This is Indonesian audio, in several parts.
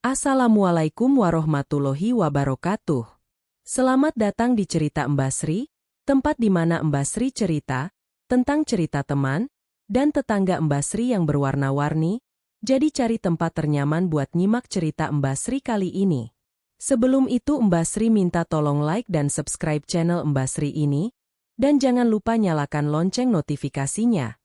Assalamualaikum warahmatullahi wabarakatuh. Selamat datang di cerita Mbak Sri, tempat di mana Mbak Sri cerita tentang cerita teman dan tetangga Mbak Sri yang berwarna-warni. Jadi cari tempat ternyaman buat nyimak cerita Mbak Sri kali ini. Sebelum itu Mbak Sri minta tolong like dan subscribe channel Mbak Sri ini, dan jangan lupa nyalakan lonceng notifikasinya.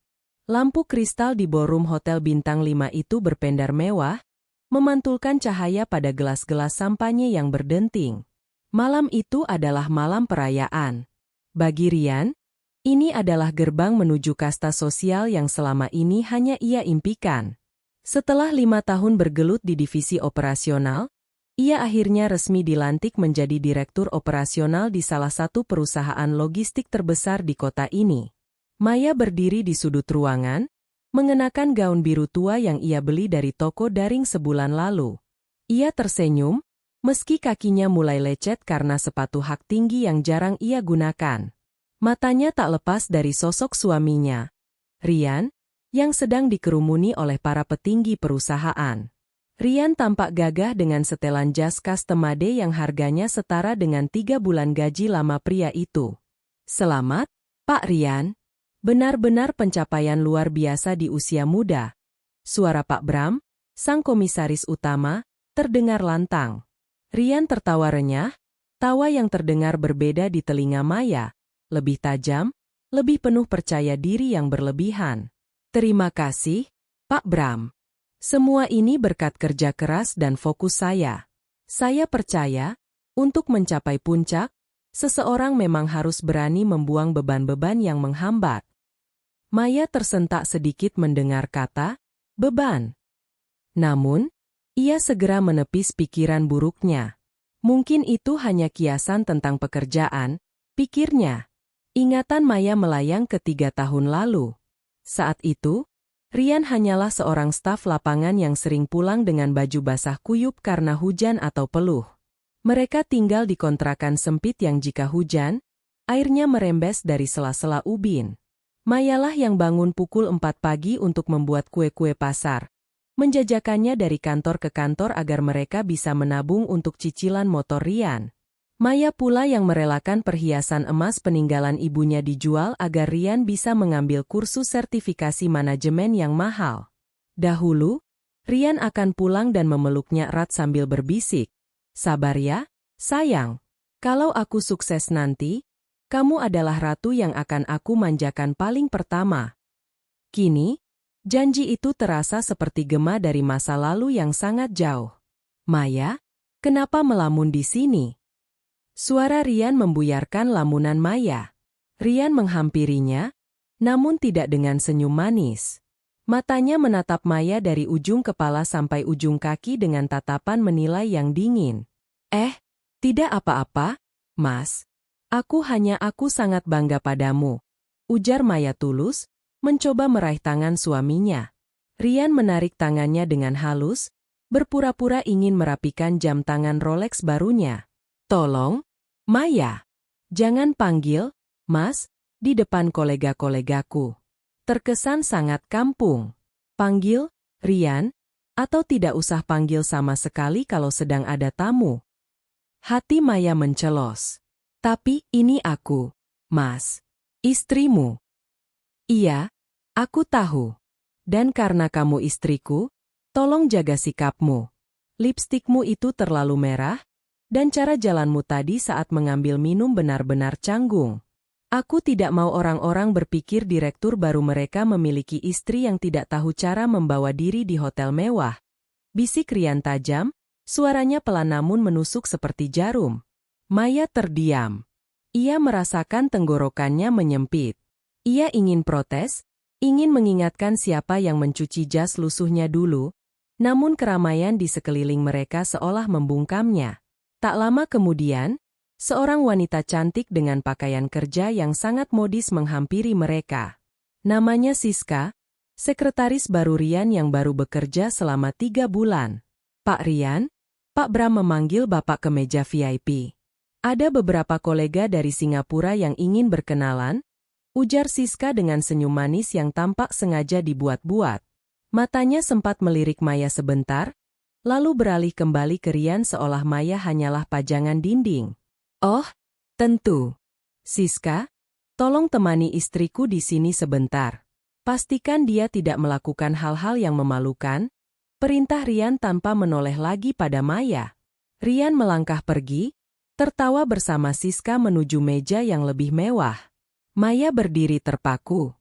Lampu kristal di ballroom Hotel Bintang 5 itu berpendar mewah, memantulkan cahaya pada gelas-gelas sampanye yang berdenting. Malam itu adalah malam perayaan. Bagi Rian, ini adalah gerbang menuju kasta sosial yang selama ini hanya ia impikan. Setelah 5 tahun bergelut di divisi operasional, ia akhirnya resmi dilantik menjadi direktur operasional di salah satu perusahaan logistik terbesar di kota ini. Maya berdiri di sudut ruangan, mengenakan gaun biru tua yang ia beli dari toko daring sebulan lalu. Ia tersenyum, meski kakinya mulai lecet karena sepatu hak tinggi yang jarang ia gunakan. Matanya tak lepas dari sosok suaminya, Rian, yang sedang dikerumuni oleh para petinggi perusahaan. Rian tampak gagah dengan setelan jas custom made yang harganya setara dengan 3 bulan gaji lama pria itu. Selamat, Pak Rian. Benar-benar pencapaian luar biasa di usia muda. Suara Pak Bram, sang komisaris utama, terdengar lantang. Rian tertawa renyah, tawa yang terdengar berbeda di telinga Maya, lebih tajam, lebih penuh percaya diri yang berlebihan. Terima kasih, Pak Bram. Semua ini berkat kerja keras dan fokus saya. Saya percaya, untuk mencapai puncak, seseorang memang harus berani membuang beban-beban yang menghambat. Maya tersentak sedikit mendengar kata, beban. Namun, ia segera menepis pikiran buruknya. Mungkin itu hanya kiasan tentang pekerjaan, pikirnya. Ingatan Maya melayang ke 3 tahun lalu. Saat itu, Rian hanyalah seorang staf lapangan yang sering pulang dengan baju basah kuyup karena hujan atau peluh. Mereka tinggal di kontrakan sempit yang jika hujan, airnya merembes dari sela-sela ubin. Mayalah yang bangun pukul 4 pagi untuk membuat kue-kue pasar, menjajakannya dari kantor ke kantor agar mereka bisa menabung untuk cicilan motor Rian. Maya pula yang merelakan perhiasan emas peninggalan ibunya dijual agar Rian bisa mengambil kursus sertifikasi manajemen yang mahal. Dahulu, Rian akan pulang dan memeluknya erat sambil berbisik, "Sabar ya, sayang. Kalau aku sukses nanti, kamu adalah ratu yang akan aku manjakan paling pertama." Kini, janji itu terasa seperti gema dari masa lalu yang sangat jauh. "Maya, kenapa melamun di sini?" Suara Rian membuyarkan lamunan Maya. Rian menghampirinya, namun tidak dengan senyum manis. Matanya menatap Maya dari ujung kepala sampai ujung kaki dengan tatapan menilai yang dingin. Tidak apa-apa, Mas. Aku sangat bangga padamu," ujar Maya tulus, mencoba meraih tangan suaminya. Rian menarik tangannya dengan halus, berpura-pura ingin merapikan jam tangan Rolex barunya. "Tolong, Maya, jangan panggil, Mas, di depan kolega-kolegaku. Terkesan sangat kampung. Panggil, Rian, atau tidak usah panggil sama sekali kalau sedang ada tamu." Hati Maya mencelos. "Tapi ini aku, Mas. Istrimu." "Iya, aku tahu. Dan karena kamu istriku, tolong jaga sikapmu. Lipstikmu itu terlalu merah, dan cara jalanmu tadi saat mengambil minum benar-benar canggung. Aku tidak mau orang-orang berpikir direktur baru mereka memiliki istri yang tidak tahu cara membawa diri di hotel mewah." Bisik Rian tajam, suaranya pelan namun menusuk seperti jarum. Maya terdiam. Ia merasakan tenggorokannya menyempit. Ia ingin protes, ingin mengingatkan siapa yang mencuci jas lusuhnya dulu, namun keramaian di sekeliling mereka seolah membungkamnya. Tak lama kemudian, seorang wanita cantik dengan pakaian kerja yang sangat modis menghampiri mereka. Namanya Siska, sekretaris baru Rian yang baru bekerja selama 3 bulan. "Pak Rian, Pak Bram memanggil Bapak ke meja VIP. Ada beberapa kolega dari Singapura yang ingin berkenalan," ujar Siska dengan senyum manis yang tampak sengaja dibuat-buat. Matanya sempat melirik Maya sebentar, lalu beralih kembali ke Rian seolah Maya hanyalah pajangan dinding. Oh, tentu. Siska, tolong temani istriku di sini sebentar. Pastikan dia tidak melakukan hal-hal yang memalukan, perintah Rian tanpa menoleh lagi pada Maya. Rian melangkah pergi, tertawa bersama Siska menuju meja yang lebih mewah. Maya berdiri terpaku.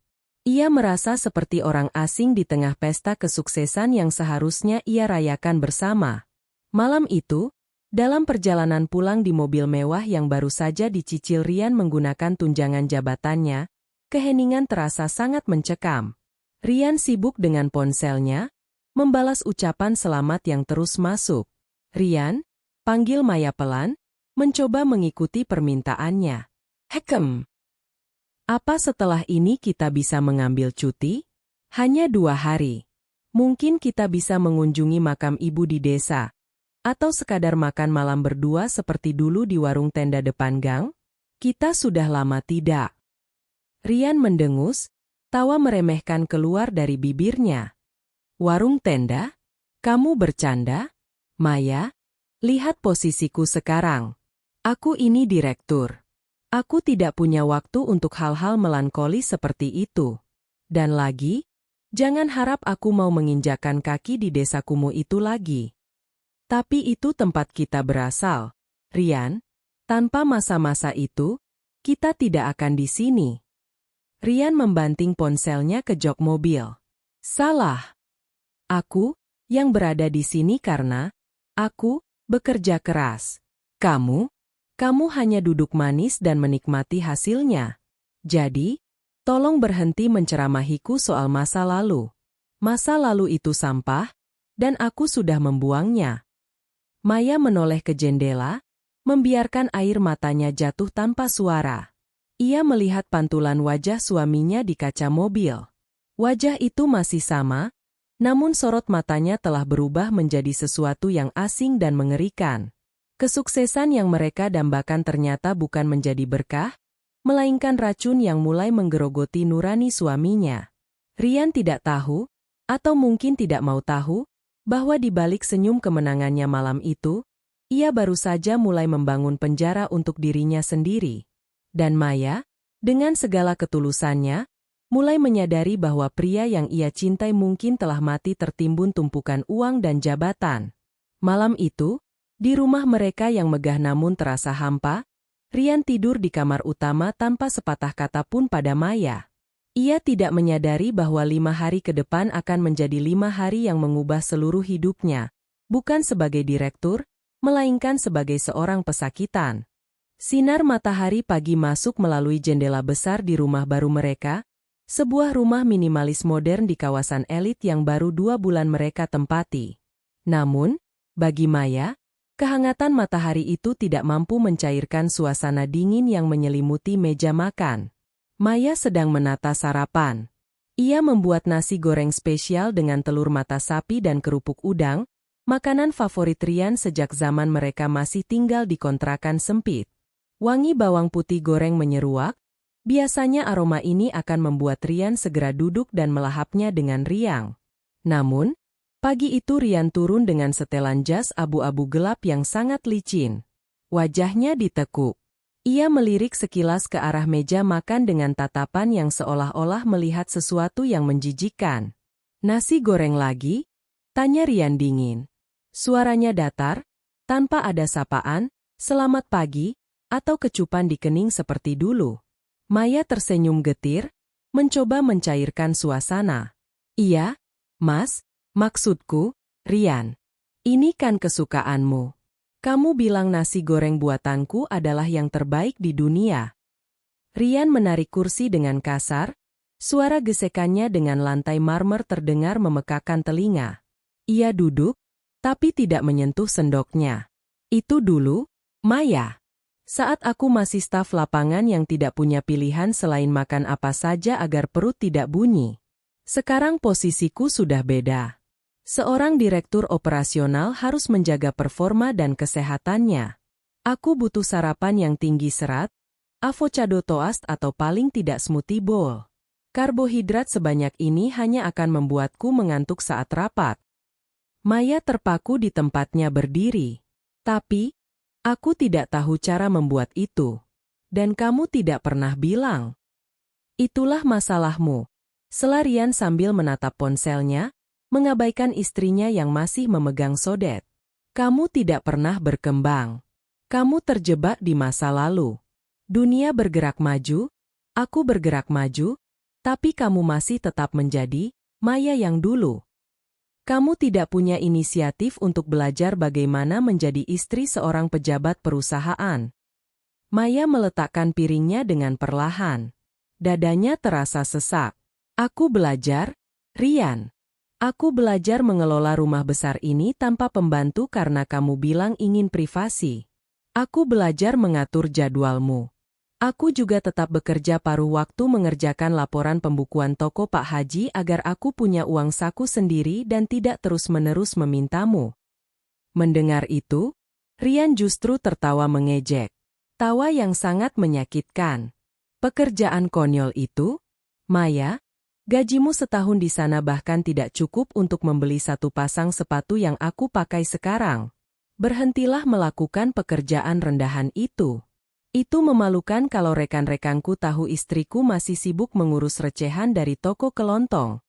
Ia merasa seperti orang asing di tengah pesta kesuksesan yang seharusnya ia rayakan bersama. Malam itu, dalam perjalanan pulang di mobil mewah yang baru saja dicicil Rian menggunakan tunjangan jabatannya, keheningan terasa sangat mencekam. Rian sibuk dengan ponselnya, membalas ucapan selamat yang terus masuk. Rian, panggil Maya pelan, mencoba mengikuti permintaannya. Hekem. Apa setelah ini kita bisa mengambil cuti? Hanya 2 hari. Mungkin kita bisa mengunjungi makam ibu di desa. Atau sekadar makan malam berdua seperti dulu di warung tenda depan gang? Kita sudah lama tidak. Rian mendengus, tawa meremehkan keluar dari bibirnya. Warung tenda? Kamu bercanda? Maya, lihat posisiku sekarang. Aku ini direktur. Aku tidak punya waktu untuk hal-hal melankolis seperti itu. Dan lagi, jangan harap aku mau menginjakan kaki di desa kumuh itu lagi. Tapi itu tempat kita berasal, Rian. Tanpa masa-masa itu, kita tidak akan di sini. Rian membanting ponselnya ke jok mobil. Salah. Aku, yang berada di sini karena, aku, bekerja keras. Kamu hanya duduk manis dan menikmati hasilnya. Jadi, tolong berhenti menceramahiku soal masa lalu. Masa lalu itu sampah, dan aku sudah membuangnya. Maya menoleh ke jendela, membiarkan air matanya jatuh tanpa suara. Ia melihat pantulan wajah suaminya di kaca mobil. Wajah itu masih sama, namun sorot matanya telah berubah menjadi sesuatu yang asing dan mengerikan. Kesuksesan yang mereka dambakan ternyata bukan menjadi berkah, melainkan racun yang mulai menggerogoti nurani suaminya. Rian tidak tahu, atau mungkin tidak mau tahu, bahwa di balik senyum kemenangannya malam itu, ia baru saja mulai membangun penjara untuk dirinya sendiri. Dan Maya, dengan segala ketulusannya, mulai menyadari bahwa pria yang ia cintai mungkin telah mati tertimbun tumpukan uang dan jabatan. Malam itu, di rumah mereka yang megah namun terasa hampa, Rian tidur di kamar utama tanpa sepatah kata pun pada Maya. Ia tidak menyadari bahwa 5 hari ke depan akan menjadi 5 hari yang mengubah seluruh hidupnya, bukan sebagai direktur, melainkan sebagai seorang pesakitan. Sinar matahari pagi masuk melalui jendela besar di rumah baru mereka, sebuah rumah minimalis modern di kawasan elit yang baru 2 bulan mereka tempati. Namun, bagi Maya, kehangatan matahari itu tidak mampu mencairkan suasana dingin yang menyelimuti meja makan. Maya sedang menata sarapan. Ia membuat nasi goreng spesial dengan telur mata sapi dan kerupuk udang, makanan favorit Rian sejak zaman mereka masih tinggal di kontrakan sempit. Wangi bawang putih goreng menyeruak, biasanya aroma ini akan membuat Rian segera duduk dan melahapnya dengan riang. Namun, pagi itu Rian turun dengan setelan jas abu-abu gelap yang sangat licin. Wajahnya ditekuk. Ia melirik sekilas ke arah meja makan dengan tatapan yang seolah-olah melihat sesuatu yang menjijikkan. Nasi goreng lagi? Tanya Rian dingin. Suaranya datar, tanpa ada sapaan, selamat pagi, atau kecupan di kening seperti dulu. Maya tersenyum getir, mencoba mencairkan suasana. Iya, Mas. Maksudku, Rian, ini kan kesukaanmu. Kamu bilang nasi goreng buatanku adalah yang terbaik di dunia. Rian menarik kursi dengan kasar, suara gesekannya dengan lantai marmer terdengar memekakan telinga. Ia duduk, tapi tidak menyentuh sendoknya. Itu dulu, Maya. Saat aku masih staf lapangan yang tidak punya pilihan selain makan apa saja agar perut tidak bunyi. Sekarang posisiku sudah beda. Seorang direktur operasional harus menjaga performa dan kesehatannya. Aku butuh sarapan yang tinggi serat, avocado toast atau paling tidak smoothie bowl. Karbohidrat sebanyak ini hanya akan membuatku mengantuk saat rapat. Maya terpaku di tempatnya berdiri. Tapi, aku tidak tahu cara membuat itu. Dan kamu tidak pernah bilang. Itulah masalahmu. Sela Rian sambil menatap ponselnya, mengabaikan istrinya yang masih memegang sodet. Kamu tidak pernah berkembang. Kamu terjebak di masa lalu. Dunia bergerak maju, aku bergerak maju, tapi kamu masih tetap menjadi Maya yang dulu. Kamu tidak punya inisiatif untuk belajar bagaimana menjadi istri seorang pejabat perusahaan. Maya meletakkan piringnya dengan perlahan. Dadanya terasa sesak. Aku belajar, Rian. Aku belajar mengelola rumah besar ini tanpa pembantu karena kamu bilang ingin privasi. Aku belajar mengatur jadwalmu. Aku juga tetap bekerja paruh waktu mengerjakan laporan pembukuan toko Pak Haji agar aku punya uang saku sendiri dan tidak terus-menerus memintamu. Mendengar itu, Rian justru tertawa mengejek. Tawa yang sangat menyakitkan. Pekerjaan konyol itu? Maya, gajimu setahun di sana bahkan tidak cukup untuk membeli satu pasang sepatu yang aku pakai sekarang. Berhentilah melakukan pekerjaan rendahan itu. Itu memalukan kalau rekan-rekanku tahu istriku masih sibuk mengurus recehan dari toko kelontong.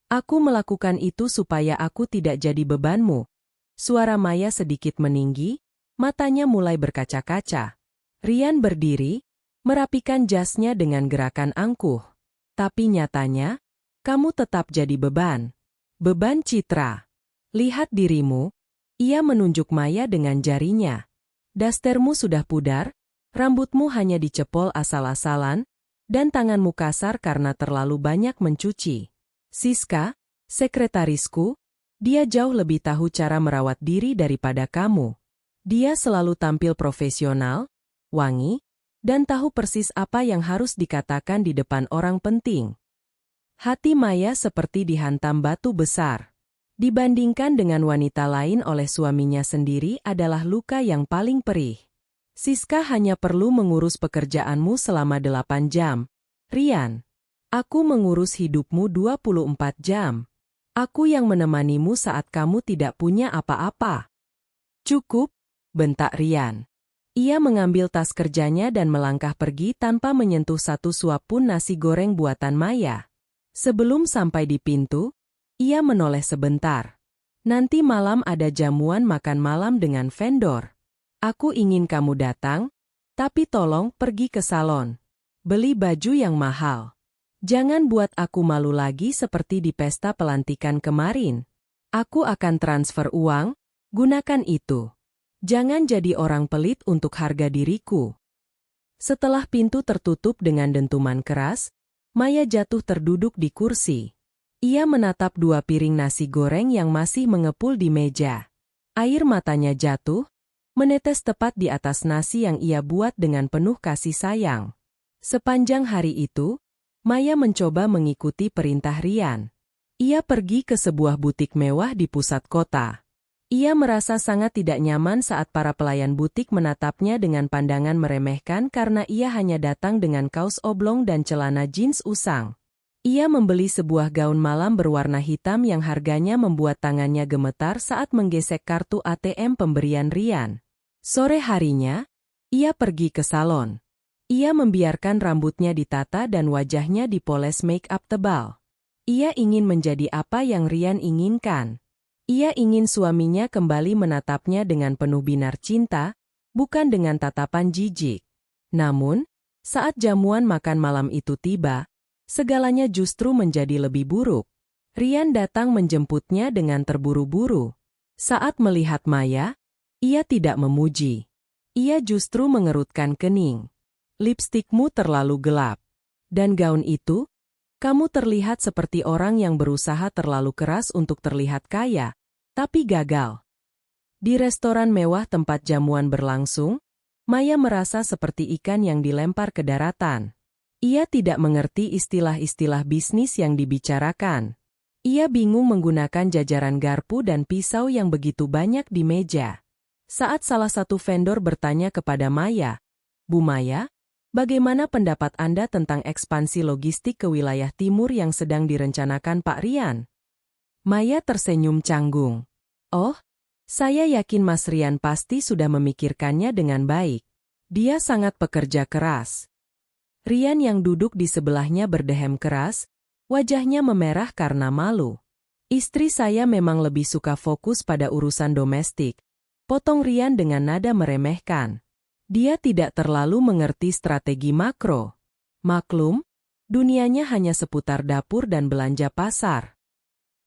Aku melakukan itu supaya aku tidak jadi bebanmu. Suara Maya sedikit meninggi, matanya mulai berkaca-kaca. Rian berdiri, merapikan jasnya dengan gerakan angkuh. Tapi nyatanya, kamu tetap jadi beban. Beban citra. Lihat dirimu. Ia menunjuk Maya dengan jarinya. Dastermu sudah pudar, rambutmu hanya dicepol asal-asalan, dan tanganmu kasar karena terlalu banyak mencuci. Siska, sekretarisku, dia jauh lebih tahu cara merawat diri daripada kamu. Dia selalu tampil profesional, wangi, dan tahu persis apa yang harus dikatakan di depan orang penting. Hati Maya seperti dihantam batu besar. Dibandingkan dengan wanita lain oleh suaminya sendiri adalah luka yang paling perih. Siska hanya perlu mengurus pekerjaanmu selama 8 jam. Rian, aku mengurus hidupmu 24 jam. Aku yang menemanimu saat kamu tidak punya apa-apa. Cukup, bentak Rian. Ia mengambil tas kerjanya dan melangkah pergi tanpa menyentuh satu suap pun nasi goreng buatan Maya. Sebelum sampai di pintu, ia menoleh sebentar. Nanti malam ada jamuan makan malam dengan vendor. Aku ingin kamu datang, tapi tolong pergi ke salon. Beli baju yang mahal. Jangan buat aku malu lagi seperti di pesta pelantikan kemarin. Aku akan transfer uang, gunakan itu. Jangan jadi orang pelit untuk harga diriku. Setelah pintu tertutup dengan dentuman keras, Maya jatuh terduduk di kursi. Ia menatap 2 piring nasi goreng yang masih mengepul di meja. Air matanya jatuh, menetes tepat di atas nasi yang ia buat dengan penuh kasih sayang. Sepanjang hari itu, Maya mencoba mengikuti perintah Rian. Ia pergi ke sebuah butik mewah di pusat kota. Ia merasa sangat tidak nyaman saat para pelayan butik menatapnya dengan pandangan meremehkan karena ia hanya datang dengan kaos oblong dan celana jeans usang. Ia membeli sebuah gaun malam berwarna hitam yang harganya membuat tangannya gemetar saat menggesek kartu ATM pemberian Rian. Sore harinya, ia pergi ke salon. Ia membiarkan rambutnya ditata dan wajahnya dipoles make-up tebal. Ia ingin menjadi apa yang Rian inginkan. Ia ingin suaminya kembali menatapnya dengan penuh binar cinta, bukan dengan tatapan jijik. Namun, saat jamuan makan malam itu tiba, segalanya justru menjadi lebih buruk. Rian datang menjemputnya dengan terburu-buru. Saat melihat Maya, ia tidak memuji. Ia justru mengerutkan kening. Lipstikmu terlalu gelap. Dan gaun itu, kamu terlihat seperti orang yang berusaha terlalu keras untuk terlihat kaya, tapi gagal. Di restoran mewah tempat jamuan berlangsung, Maya merasa seperti ikan yang dilempar ke daratan. Ia tidak mengerti istilah-istilah bisnis yang dibicarakan. Ia bingung menggunakan jajaran garpu dan pisau yang begitu banyak di meja. Saat salah satu vendor bertanya kepada Maya, "Bu Maya, bagaimana pendapat Anda tentang ekspansi logistik ke wilayah timur yang sedang direncanakan Pak Rian?" Maya tersenyum canggung. Oh, saya yakin Mas Rian pasti sudah memikirkannya dengan baik. Dia sangat pekerja keras. Rian yang duduk di sebelahnya berdehem keras, wajahnya memerah karena malu. Istri saya memang lebih suka fokus pada urusan domestik, potong Rian dengan nada meremehkan. Dia tidak terlalu mengerti strategi makro. Maklum, dunianya hanya seputar dapur dan belanja pasar.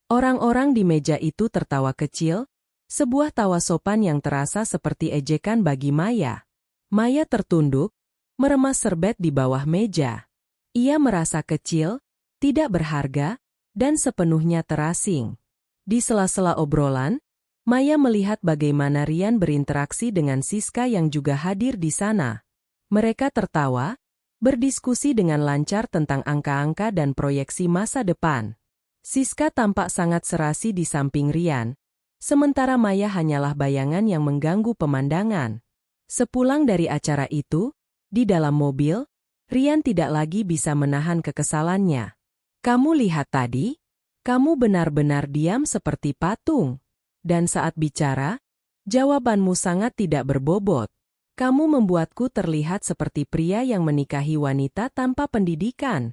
Orang-orang di meja itu tertawa kecil, sebuah tawa sopan yang terasa seperti ejekan bagi Maya. Maya tertunduk, meremas serbet di bawah meja. Ia merasa kecil, tidak berharga, dan sepenuhnya terasing. Di sela-sela obrolan, Maya melihat bagaimana Rian berinteraksi dengan Siska yang juga hadir di sana. Mereka tertawa, berdiskusi dengan lancar tentang angka-angka dan proyeksi masa depan. Siska tampak sangat serasi di samping Rian, sementara Maya hanyalah bayangan yang mengganggu pemandangan. Sepulang dari acara itu, di dalam mobil, Rian tidak lagi bisa menahan kekesalannya. Kamu lihat tadi? Kamu benar-benar diam seperti patung. Dan saat bicara, jawabanmu sangat tidak berbobot. Kamu membuatku terlihat seperti pria yang menikahi wanita tanpa pendidikan.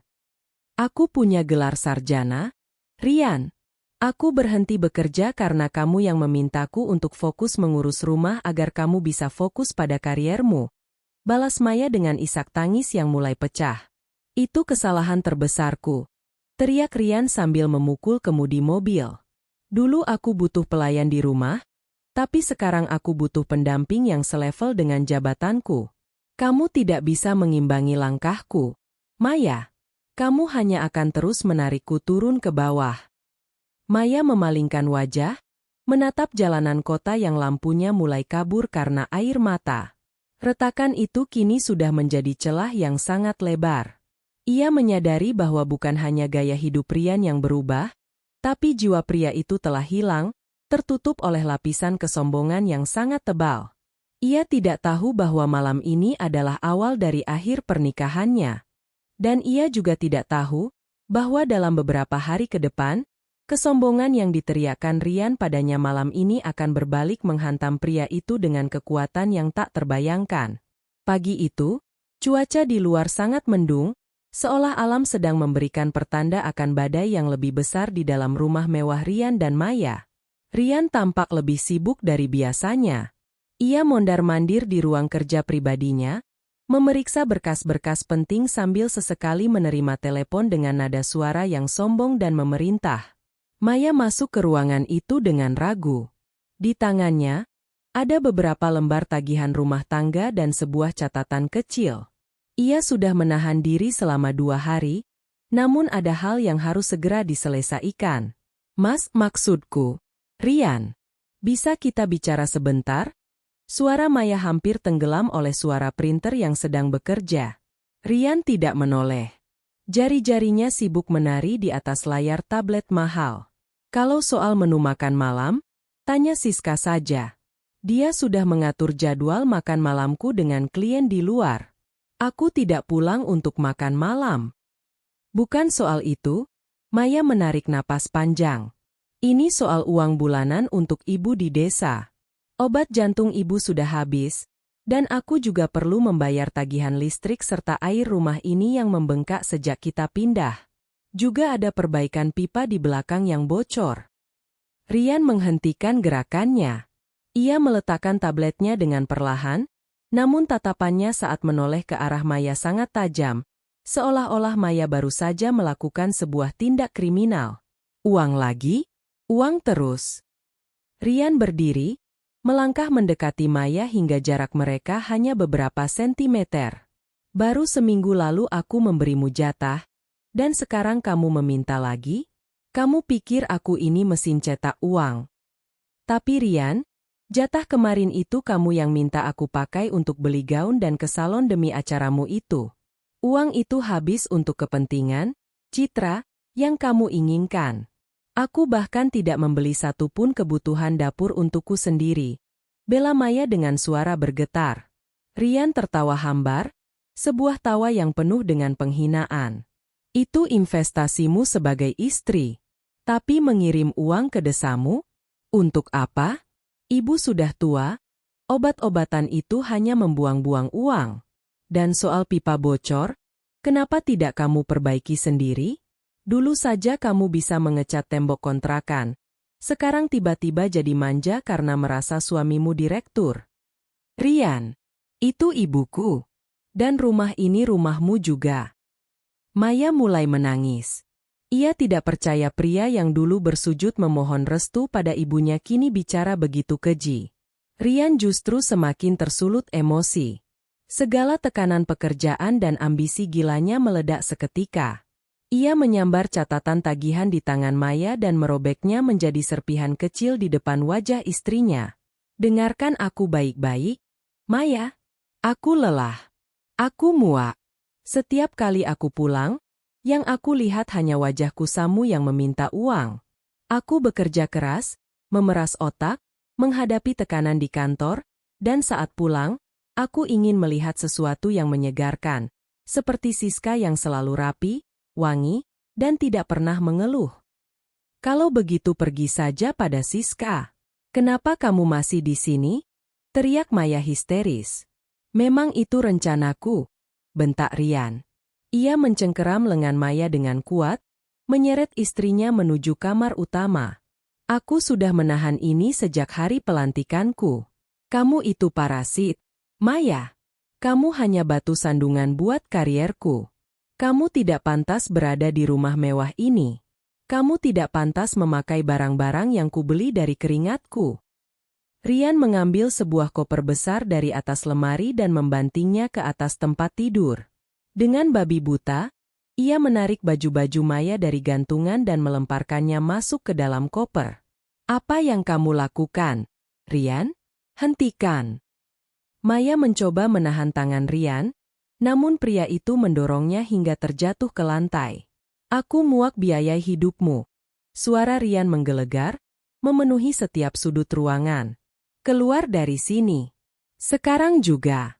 Aku punya gelar sarjana, Rian. Aku berhenti bekerja karena kamu yang memintaku untuk fokus mengurus rumah agar kamu bisa fokus pada kariermu. Balas Maya dengan isak tangis yang mulai pecah. Itu kesalahan terbesarku, teriak Rian sambil memukul kemudi mobil. Dulu aku butuh pelayan di rumah, tapi sekarang aku butuh pendamping yang selevel dengan jabatanku. Kamu tidak bisa mengimbangi langkahku, Maya. Kamu hanya akan terus menarikku turun ke bawah. Maya memalingkan wajah, menatap jalanan kota yang lampunya mulai kabur karena air mata. Retakan itu kini sudah menjadi celah yang sangat lebar. Ia menyadari bahwa bukan hanya gaya hidup Rian yang berubah, tapi jiwa pria itu telah hilang, tertutup oleh lapisan kesombongan yang sangat tebal. Ia tidak tahu bahwa malam ini adalah awal dari akhir pernikahannya. Dan ia juga tidak tahu bahwa dalam beberapa hari ke depan, kesombongan yang diteriakkan Rian padanya malam ini akan berbalik menghantam pria itu dengan kekuatan yang tak terbayangkan. Pagi itu, cuaca di luar sangat mendung, seolah alam sedang memberikan pertanda akan badai yang lebih besar di dalam rumah mewah Rian dan Maya. Rian tampak lebih sibuk dari biasanya. Ia mondar-mandir di ruang kerja pribadinya, memeriksa berkas-berkas penting sambil sesekali menerima telepon dengan nada suara yang sombong dan memerintah. Maya masuk ke ruangan itu dengan ragu. Di tangannya, ada beberapa lembar tagihan rumah tangga dan sebuah catatan kecil. Ia sudah menahan diri selama 2 hari, namun ada hal yang harus segera diselesaikan. Mas, maksudku, Rian, bisa kita bicara sebentar? Suara Maya hampir tenggelam oleh suara printer yang sedang bekerja. Rian tidak menoleh. Jari-jarinya sibuk menari di atas layar tablet mahal. Kalau soal menu makan malam, tanya Siska saja. Dia sudah mengatur jadwal makan malamku dengan klien di luar. Aku tidak pulang untuk makan malam. Bukan soal itu, Maya menarik napas panjang. Ini soal uang bulanan untuk ibu di desa. Obat jantung ibu sudah habis, dan aku juga perlu membayar tagihan listrik serta air rumah ini yang membengkak sejak kita pindah. Juga ada perbaikan pipa di belakang yang bocor. Rian menghentikan gerakannya. Ia meletakkan tabletnya dengan perlahan, namun tatapannya saat menoleh ke arah Maya sangat tajam, seolah-olah Maya baru saja melakukan sebuah tindak kriminal. Uang lagi? Uang terus. Rian berdiri, melangkah mendekati Maya hingga jarak mereka hanya beberapa sentimeter. Baru seminggu lalu aku memberimu jatah, dan sekarang kamu meminta lagi? Kamu pikir aku ini mesin cetak uang? Tapi Rian, jatah kemarin itu kamu yang minta aku pakai untuk beli gaun dan ke salon demi acaramu itu. Uang itu habis untuk kepentingan, citra, yang kamu inginkan. Aku bahkan tidak membeli satupun kebutuhan dapur untukku sendiri. Bela Maya dengan suara bergetar. Rian tertawa hambar, sebuah tawa yang penuh dengan penghinaan. Itu investasimu sebagai istri. Tapi mengirim uang ke desamu? Untuk apa? Ibu sudah tua, obat-obatan itu hanya membuang-buang uang. Dan soal pipa bocor, kenapa tidak kamu perbaiki sendiri? Dulu saja kamu bisa mengecat tembok kontrakan. Sekarang tiba-tiba jadi manja karena merasa suamimu direktur. Rian, itu ibuku. Dan rumah ini rumahmu juga. Maya mulai menangis. Ia tidak percaya pria yang dulu bersujud memohon restu pada ibunya kini bicara begitu keji. Rian justru semakin tersulut emosi. Segala tekanan pekerjaan dan ambisi gilanya meledak seketika. Ia menyambar catatan tagihan di tangan Maya dan merobeknya menjadi serpihan kecil di depan wajah istrinya. Dengarkan aku baik-baik, Maya. Aku lelah. Aku muak. Setiap kali aku pulang, yang aku lihat hanya wajahku Samu yang meminta uang. Aku bekerja keras, memeras otak, menghadapi tekanan di kantor, dan saat pulang, aku ingin melihat sesuatu yang menyegarkan, seperti Siska yang selalu rapi, wangi, dan tidak pernah mengeluh. Kalau begitu pergi saja pada Siska. Kenapa kamu masih di sini? Teriak Maya histeris. Memang itu rencanaku, bentak Rian. Ia mencengkeram lengan Maya dengan kuat, menyeret istrinya menuju kamar utama. Aku sudah menahan ini sejak hari pelantikanku. Kamu itu parasit. Maya, kamu hanya batu sandungan buat karierku. Kamu tidak pantas berada di rumah mewah ini. Kamu tidak pantas memakai barang-barang yang kubeli dari keringatku. Rian mengambil sebuah koper besar dari atas lemari dan membantingnya ke atas tempat tidur. Dengan babi buta, ia menarik baju-baju Maya dari gantungan dan melemparkannya masuk ke dalam koper. Apa yang kamu lakukan, Rian? Hentikan. Maya mencoba menahan tangan Rian, namun pria itu mendorongnya hingga terjatuh ke lantai. Aku muak biaya hidupmu. Suara Rian menggelegar, memenuhi setiap sudut ruangan. Keluar dari sini. Sekarang juga.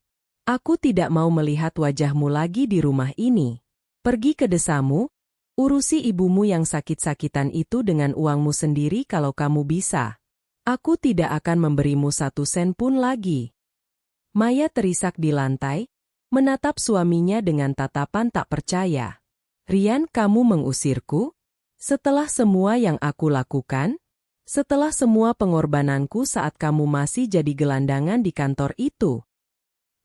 Aku tidak mau melihat wajahmu lagi di rumah ini. Pergi ke desamu, urusi ibumu yang sakit-sakitan itu dengan uangmu sendiri kalau kamu bisa. Aku tidak akan memberimu 1 sen pun lagi. Maya terisak di lantai, menatap suaminya dengan tatapan tak percaya. Rian, kamu mengusirku? Setelah semua yang aku lakukan? Setelah semua pengorbananku saat kamu masih jadi gelandangan di kantor itu?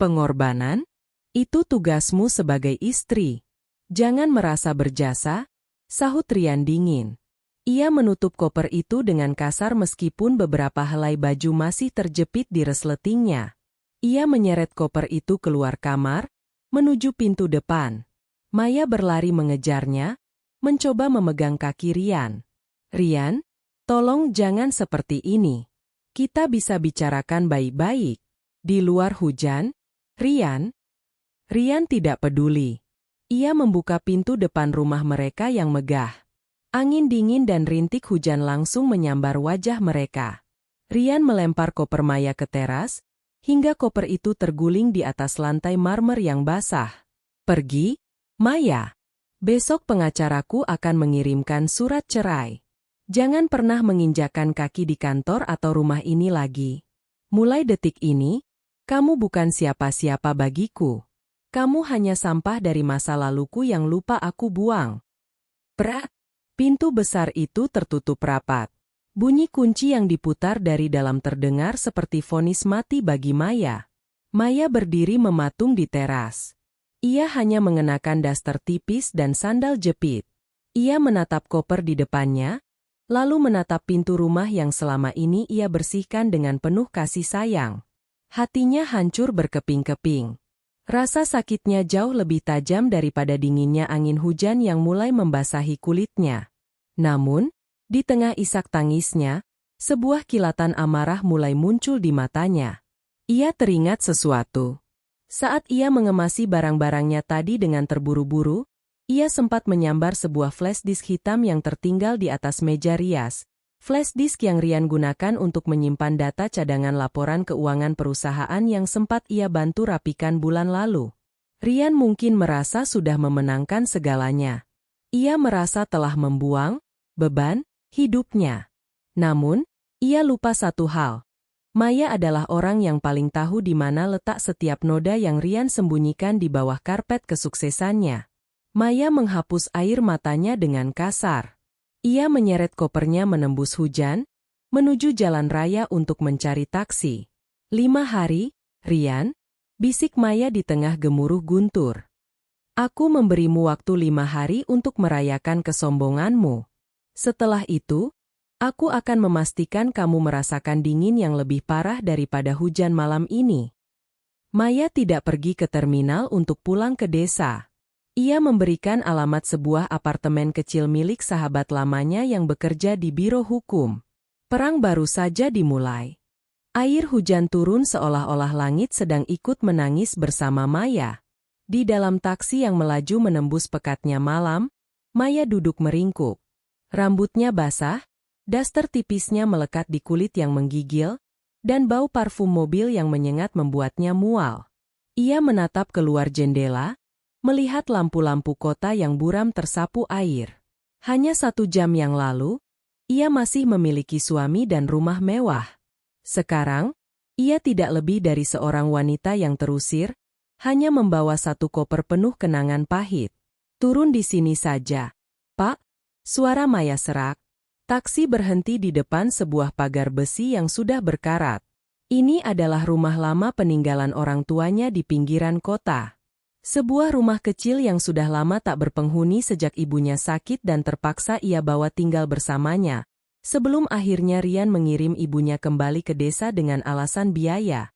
Pengorbanan? Itu tugasmu sebagai istri. Jangan merasa berjasa, sahut Rian dingin. Ia menutup koper itu dengan kasar meskipun beberapa helai baju masih terjepit di resletingnya. Ia menyeret koper itu keluar kamar, menuju pintu depan. Maya berlari mengejarnya, mencoba memegang kaki Rian. Rian, tolong jangan seperti ini. Kita bisa bicarakan baik-baik. Di luar hujan, Rian tidak peduli. Ia membuka pintu depan rumah mereka yang megah. Angin dingin dan rintik hujan langsung menyambar wajah mereka. Rian melempar koper Maya ke teras, hingga koper itu terguling di atas lantai marmer yang basah. Pergi, Maya. Besok pengacaraku akan mengirimkan surat cerai. Jangan pernah menginjakkan kaki di kantor atau rumah ini lagi. Mulai detik ini, kamu bukan siapa-siapa bagiku. Kamu hanya sampah dari masa laluku yang lupa aku buang. Prak! Pintu besar itu tertutup rapat. Bunyi kunci yang diputar dari dalam terdengar seperti vonis mati bagi Maya. Maya berdiri mematung di teras. Ia hanya mengenakan daster tipis dan sandal jepit. Ia menatap koper di depannya, lalu menatap pintu rumah yang selama ini ia bersihkan dengan penuh kasih sayang. Hatinya hancur berkeping-keping. Rasa sakitnya jauh lebih tajam daripada dinginnya angin hujan yang mulai membasahi kulitnya. Namun, di tengah isak tangisnya, sebuah kilatan amarah mulai muncul di matanya. Ia teringat sesuatu. Saat ia mengemasi barang-barangnya tadi dengan terburu-buru, ia sempat menyambar sebuah flash disk hitam yang tertinggal di atas meja rias. Flash disk yang Rian gunakan untuk menyimpan data cadangan laporan keuangan perusahaan yang sempat ia bantu rapikan bulan lalu. Rian mungkin merasa sudah memenangkan segalanya. Ia merasa telah membuang beban hidupnya. Namun, Ia lupa satu hal. Maya adalah orang yang paling tahu di mana letak setiap noda yang Rian sembunyikan di bawah karpet kesuksesannya. Maya menghapus air matanya dengan kasar. Ia menyeret kopernya menembus hujan, menuju jalan raya untuk mencari taksi. 5 hari, Rian, bisik Maya di tengah gemuruh guntur. Aku memberimu waktu 5 hari untuk merayakan kesombonganmu. Setelah itu, aku akan memastikan kamu merasakan dingin yang lebih parah daripada hujan malam ini. Maya tidak pergi ke terminal untuk pulang ke desa. Ia memberikan alamat sebuah apartemen kecil milik sahabat lamanya yang bekerja di biro hukum. Perang baru saja dimulai. Air hujan turun seolah-olah langit sedang ikut menangis bersama Maya. Di dalam taksi yang melaju menembus pekatnya malam, Maya duduk meringkuk. Rambutnya basah, daster tipisnya melekat di kulit yang menggigil, dan bau parfum mobil yang menyengat membuatnya mual. Ia menatap keluar jendela, melihat lampu-lampu kota yang buram tersapu air. Hanya 1 jam yang lalu, ia masih memiliki suami dan rumah mewah. Sekarang, ia tidak lebih dari seorang wanita yang terusir, hanya membawa 1 koper penuh kenangan pahit. Turun di sini saja, Pak, suara Maya serak. Taksi berhenti di depan sebuah pagar besi yang sudah berkarat. Ini adalah rumah lama peninggalan orang tuanya di pinggiran kota. Sebuah rumah kecil yang sudah lama tak berpenghuni sejak ibunya sakit dan terpaksa ia bawa tinggal bersamanya. Sebelum akhirnya Rian mengirim ibunya kembali ke desa dengan alasan biaya.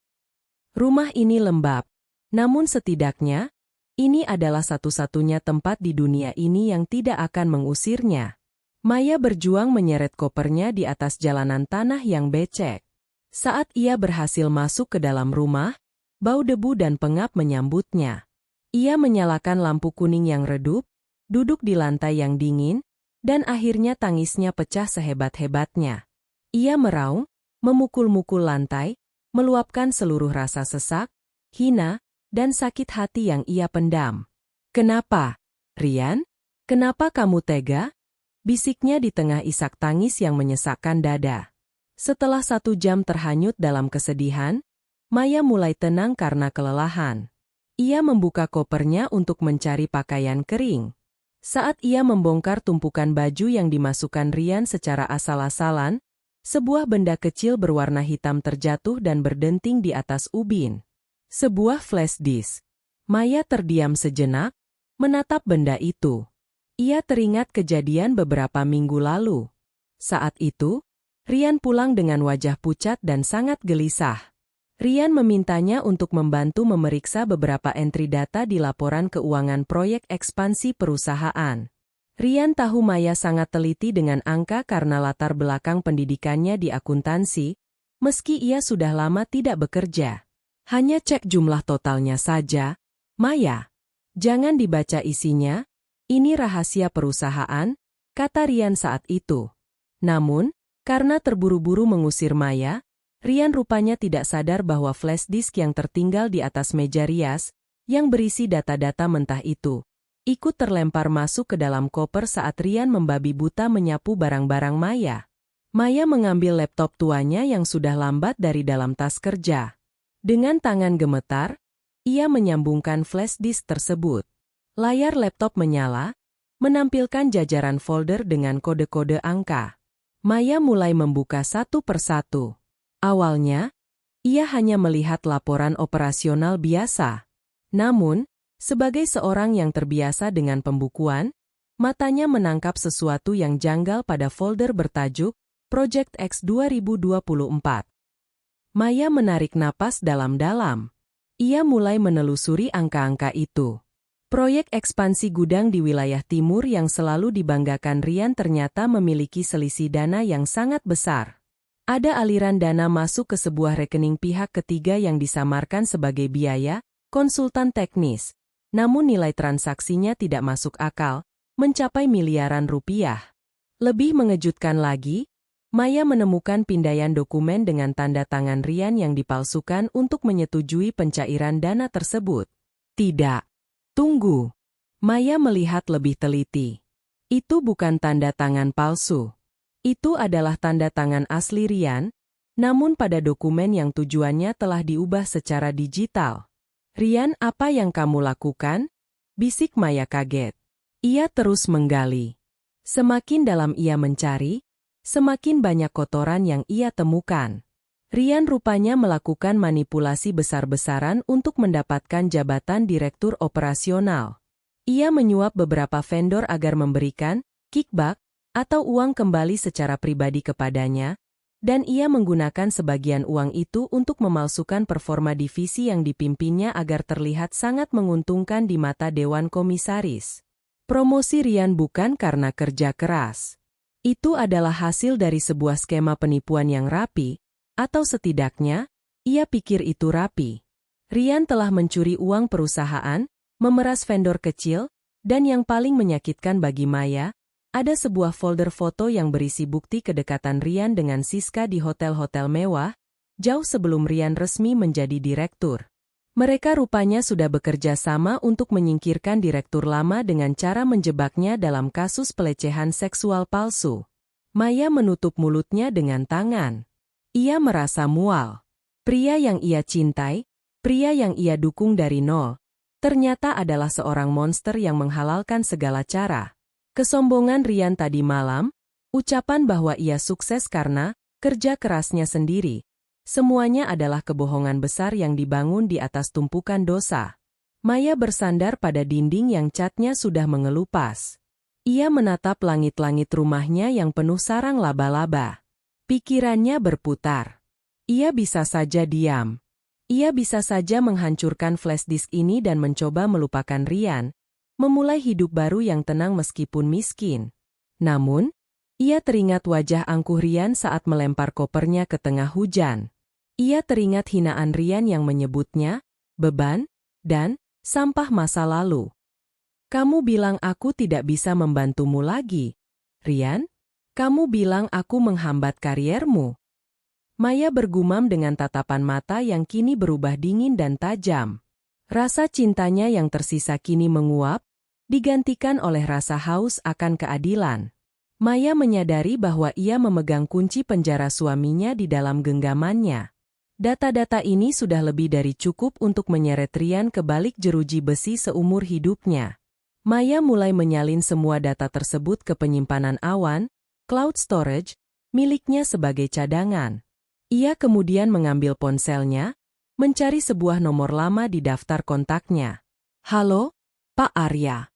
Rumah ini lembab. Namun setidaknya, ini adalah satu-satunya tempat di dunia ini yang tidak akan mengusirnya. Maya berjuang menyeret kopernya di atas jalanan tanah yang becek. Saat ia berhasil masuk ke dalam rumah, bau debu dan pengap menyambutnya. Ia menyalakan lampu kuning yang redup, duduk di lantai yang dingin, dan akhirnya tangisnya pecah sehebat-hebatnya. Ia meraung, memukul-mukul lantai, meluapkan seluruh rasa sesak, hina, dan sakit hati yang ia pendam. "Kenapa, Rian? Kenapa kamu tega?" bisiknya di tengah isak tangis yang menyesakkan dada. Setelah 1 jam terhanyut dalam kesedihan, Maya mulai tenang karena kelelahan. Ia membuka kopernya untuk mencari pakaian kering. Saat ia membongkar tumpukan baju yang dimasukkan Rian secara asal-asalan, sebuah benda kecil berwarna hitam terjatuh dan berdenting di atas ubin. Sebuah flash disk. Maya terdiam sejenak, menatap benda itu. Ia teringat kejadian beberapa minggu lalu. Saat itu, Rian pulang dengan wajah pucat dan sangat gelisah. Rian memintanya untuk membantu memeriksa beberapa entry data di laporan keuangan proyek ekspansi perusahaan. Rian tahu Maya sangat teliti dengan angka karena latar belakang pendidikannya di akuntansi, meski ia sudah lama tidak bekerja. Hanya cek jumlah totalnya saja. "Maya, jangan dibaca isinya. Ini rahasia perusahaan," kata Rian saat itu. Namun, karena terburu-buru mengusir Maya, Rian rupanya tidak sadar bahwa flash disk yang tertinggal di atas meja rias, yang berisi data-data mentah itu, ikut terlempar masuk ke dalam koper saat Rian membabi buta menyapu barang-barang Maya. Maya mengambil laptop tuanya yang sudah lambat dari dalam tas kerja. Dengan tangan gemetar, ia menyambungkan flash disk tersebut. Layar laptop menyala, menampilkan jajaran folder dengan kode-kode angka. Maya mulai membuka satu persatu. Awalnya, ia hanya melihat laporan operasional biasa. Namun, sebagai seorang yang terbiasa dengan pembukuan, matanya menangkap sesuatu yang janggal pada folder bertajuk Project X 2024. Maya menarik napas dalam-dalam. Ia mulai menelusuri angka-angka itu. Proyek ekspansi gudang di wilayah timur yang selalu dibanggakan Rian ternyata memiliki selisih dana yang sangat besar. Ada aliran dana masuk ke sebuah rekening pihak ketiga yang disamarkan sebagai biaya konsultan teknis. Namun nilai transaksinya tidak masuk akal, mencapai miliaran rupiah. Lebih mengejutkan lagi, Maya menemukan pindaian dokumen dengan tanda tangan Rian yang dipalsukan untuk menyetujui pencairan dana tersebut. Tidak. Tunggu. Maya melihat lebih teliti. Itu bukan tanda tangan palsu. Itu adalah tanda tangan asli Rian, namun pada dokumen yang tujuannya telah diubah secara digital. "Rian, apa yang kamu lakukan?" bisik Maya kaget. Ia terus menggali. Semakin dalam ia mencari, semakin banyak kotoran yang ia temukan. Rian rupanya melakukan manipulasi besar-besaran untuk mendapatkan jabatan direktur operasional. Ia menyuap beberapa vendor agar memberikan kickback atau uang kembali secara pribadi kepadanya, dan ia menggunakan sebagian uang itu untuk memalsukan performa divisi yang dipimpinnya agar terlihat sangat menguntungkan di mata Dewan Komisaris. Promosi Rian bukan karena kerja keras. Itu adalah hasil dari sebuah skema penipuan yang rapi, atau setidaknya, ia pikir itu rapi. Rian telah mencuri uang perusahaan, memeras vendor kecil, dan yang paling menyakitkan bagi Maya, ada sebuah folder foto yang berisi bukti kedekatan Rian dengan Siska di hotel-hotel mewah, jauh sebelum Rian resmi menjadi direktur. Mereka rupanya sudah bekerja sama untuk menyingkirkan direktur lama dengan cara menjebaknya dalam kasus pelecehan seksual palsu. Maya menutup mulutnya dengan tangan. Ia merasa mual. Pria yang ia cintai, pria yang ia dukung dari nol, ternyata adalah seorang monster yang menghalalkan segala cara. Kesombongan Rian tadi malam, ucapan bahwa ia sukses karena kerja kerasnya sendiri, semuanya adalah kebohongan besar yang dibangun di atas tumpukan dosa. Maya bersandar pada dinding yang catnya sudah mengelupas. Ia menatap langit-langit rumahnya yang penuh sarang laba-laba. Pikirannya berputar. Ia bisa saja diam. Ia bisa saja menghancurkan flash disk ini dan mencoba melupakan Rian, memulai hidup baru yang tenang meskipun miskin. Namun, ia teringat wajah angkuh Rian saat melempar kopernya ke tengah hujan. Ia teringat hinaan Rian yang menyebutnya beban dan sampah masa lalu. "Kamu bilang aku tidak bisa membantumu lagi, Rian? Kamu bilang aku menghambat kariermu." Maya bergumam dengan tatapan mata yang kini berubah dingin dan tajam. Rasa cintanya yang tersisa kini menguap, digantikan oleh rasa haus akan keadilan. Maya menyadari bahwa ia memegang kunci penjara suaminya di dalam genggamannya. Data-data ini sudah lebih dari cukup untuk menyeret Rian ke balik jeruji besi seumur hidupnya. Maya mulai menyalin semua data tersebut ke penyimpanan awan, cloud storage, miliknya sebagai cadangan. Ia kemudian mengambil ponselnya, mencari sebuah nomor lama di daftar kontaknya. "Halo, Pak Arya."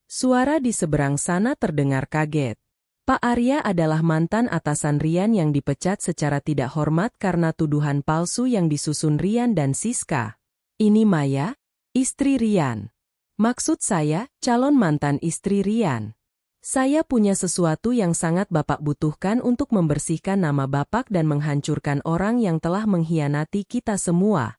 Suara di seberang sana terdengar kaget. Pak Arya adalah mantan atasan Rian yang dipecat secara tidak hormat karena tuduhan palsu yang disusun Rian dan Siska. "Ini Maya, istri Rian." "Maksud saya, calon mantan istri Rian. Saya punya sesuatu yang sangat Bapak butuhkan untuk membersihkan nama Bapak dan menghancurkan orang yang telah mengkhianati kita semua."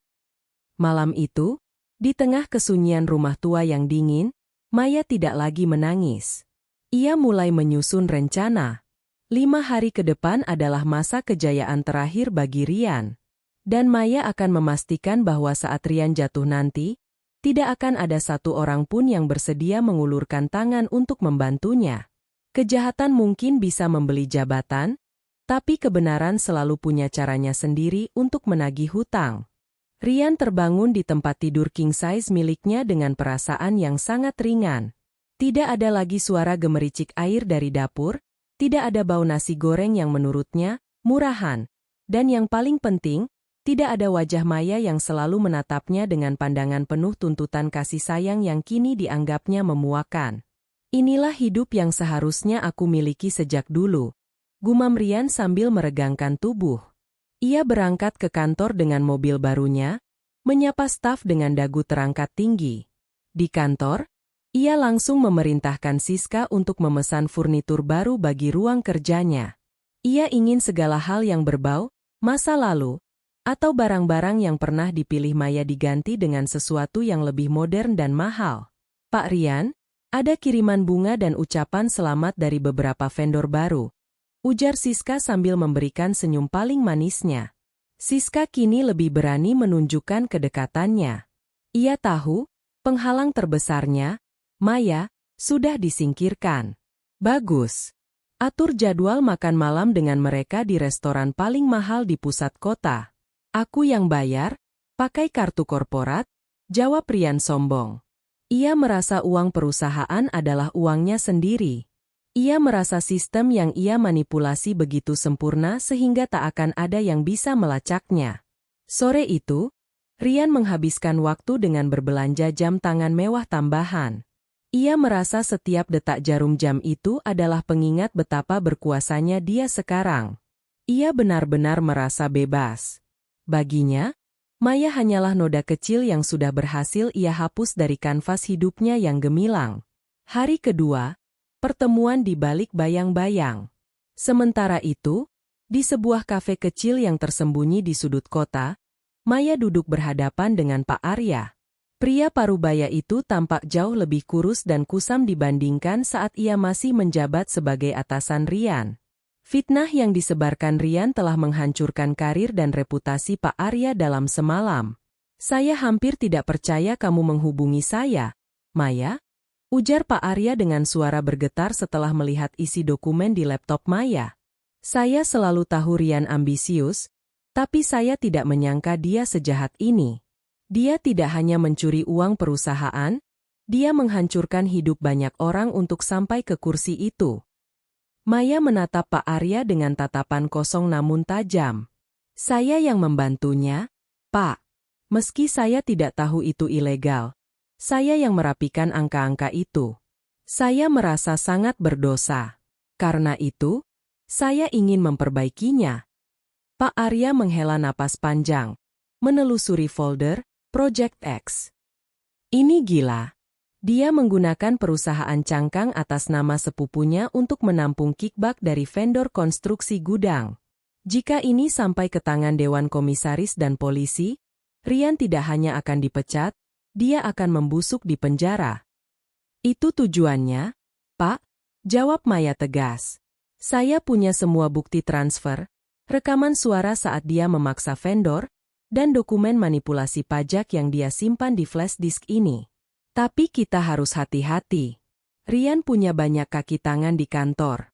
Malam itu, di tengah kesunyian rumah tua yang dingin, Maya tidak lagi menangis. Ia mulai menyusun rencana. 5 hari ke depan adalah masa kejayaan terakhir bagi Rian. Dan Maya akan memastikan bahwa saat Rian jatuh nanti, tidak akan ada satu orang pun yang bersedia mengulurkan tangan untuk membantunya. Kejahatan mungkin bisa membeli jabatan, tapi kebenaran selalu punya caranya sendiri untuk menagih hutang. Rian terbangun di tempat tidur king size miliknya dengan perasaan yang sangat ringan. Tidak ada lagi suara gemericik air dari dapur, tidak ada bau nasi goreng yang menurutnya murahan, dan yang paling penting, tidak ada wajah Maya yang selalu menatapnya dengan pandangan penuh tuntutan kasih sayang yang kini dianggapnya memuakan. "Inilah hidup yang seharusnya aku miliki sejak dulu," gumam Rian sambil meregangkan tubuh. Ia berangkat ke kantor dengan mobil barunya, menyapa staf dengan dagu terangkat tinggi. Di kantor, ia langsung memerintahkan Siska untuk memesan furnitur baru bagi ruang kerjanya. Ia ingin segala hal yang berbau masa lalu, atau barang-barang yang pernah dipilih Maya diganti dengan sesuatu yang lebih modern dan mahal. "Pak Rian, ada kiriman bunga dan ucapan selamat dari beberapa vendor baru," ujar Siska sambil memberikan senyum paling manisnya. Siska kini lebih berani menunjukkan kedekatannya. Ia tahu, penghalang terbesarnya, Maya, sudah disingkirkan. "Bagus. Atur jadwal makan malam dengan mereka di restoran paling mahal di pusat kota. Aku yang bayar, pakai kartu korporat, jawab Rian sombong. Ia merasa uang perusahaan adalah uangnya sendiri. Ia merasa sistem yang ia manipulasi begitu sempurna sehingga tak akan ada yang bisa melacaknya. Sore itu, Rian menghabiskan waktu dengan berbelanja jam tangan mewah tambahan. Ia merasa setiap detak jarum jam itu adalah pengingat betapa berkuasanya dia sekarang. Ia benar-benar merasa bebas. Baginya, Maya hanyalah noda kecil yang sudah berhasil ia hapus dari kanvas hidupnya yang gemilang. Hari kedua, pertemuan di balik bayang-bayang. Sementara itu, di sebuah kafe kecil yang tersembunyi di sudut kota, Maya duduk berhadapan dengan Pak Arya. Pria parubaya itu tampak jauh lebih kurus dan kusam dibandingkan saat ia masih menjabat sebagai atasan Rian. Fitnah yang disebarkan Rian telah menghancurkan karir dan reputasi Pak Arya dalam semalam. Saya hampir tidak percaya kamu menghubungi saya, Maya, ujar Pak Arya dengan suara bergetar setelah melihat isi dokumen di laptop Maya. Saya selalu tahu Rian ambisius, tapi saya tidak menyangka dia sejahat ini. Dia tidak hanya mencuri uang perusahaan, dia menghancurkan hidup banyak orang untuk sampai ke kursi itu. Maya menatap Pak Arya dengan tatapan kosong namun tajam. Saya yang membantunya, Pak. Meski saya tidak tahu itu ilegal, saya yang merapikan angka-angka itu. Saya merasa sangat berdosa. Karena itu, saya ingin memperbaikinya. Pak Arya menghela napas panjang, menelusuri folder Project X. Ini gila. Dia menggunakan perusahaan cangkang atas nama sepupunya untuk menampung kickback dari vendor konstruksi gudang. Jika ini sampai ke tangan Dewan Komisaris dan polisi, Rian tidak hanya akan dipecat, dia akan membusuk di penjara. Itu tujuannya, Pak, jawab Maya tegas. Saya punya semua bukti transfer, rekaman suara saat dia memaksa vendor, dan dokumen manipulasi pajak yang dia simpan di flash disk ini. Tapi kita harus hati-hati. Rian punya banyak kaki tangan di kantor.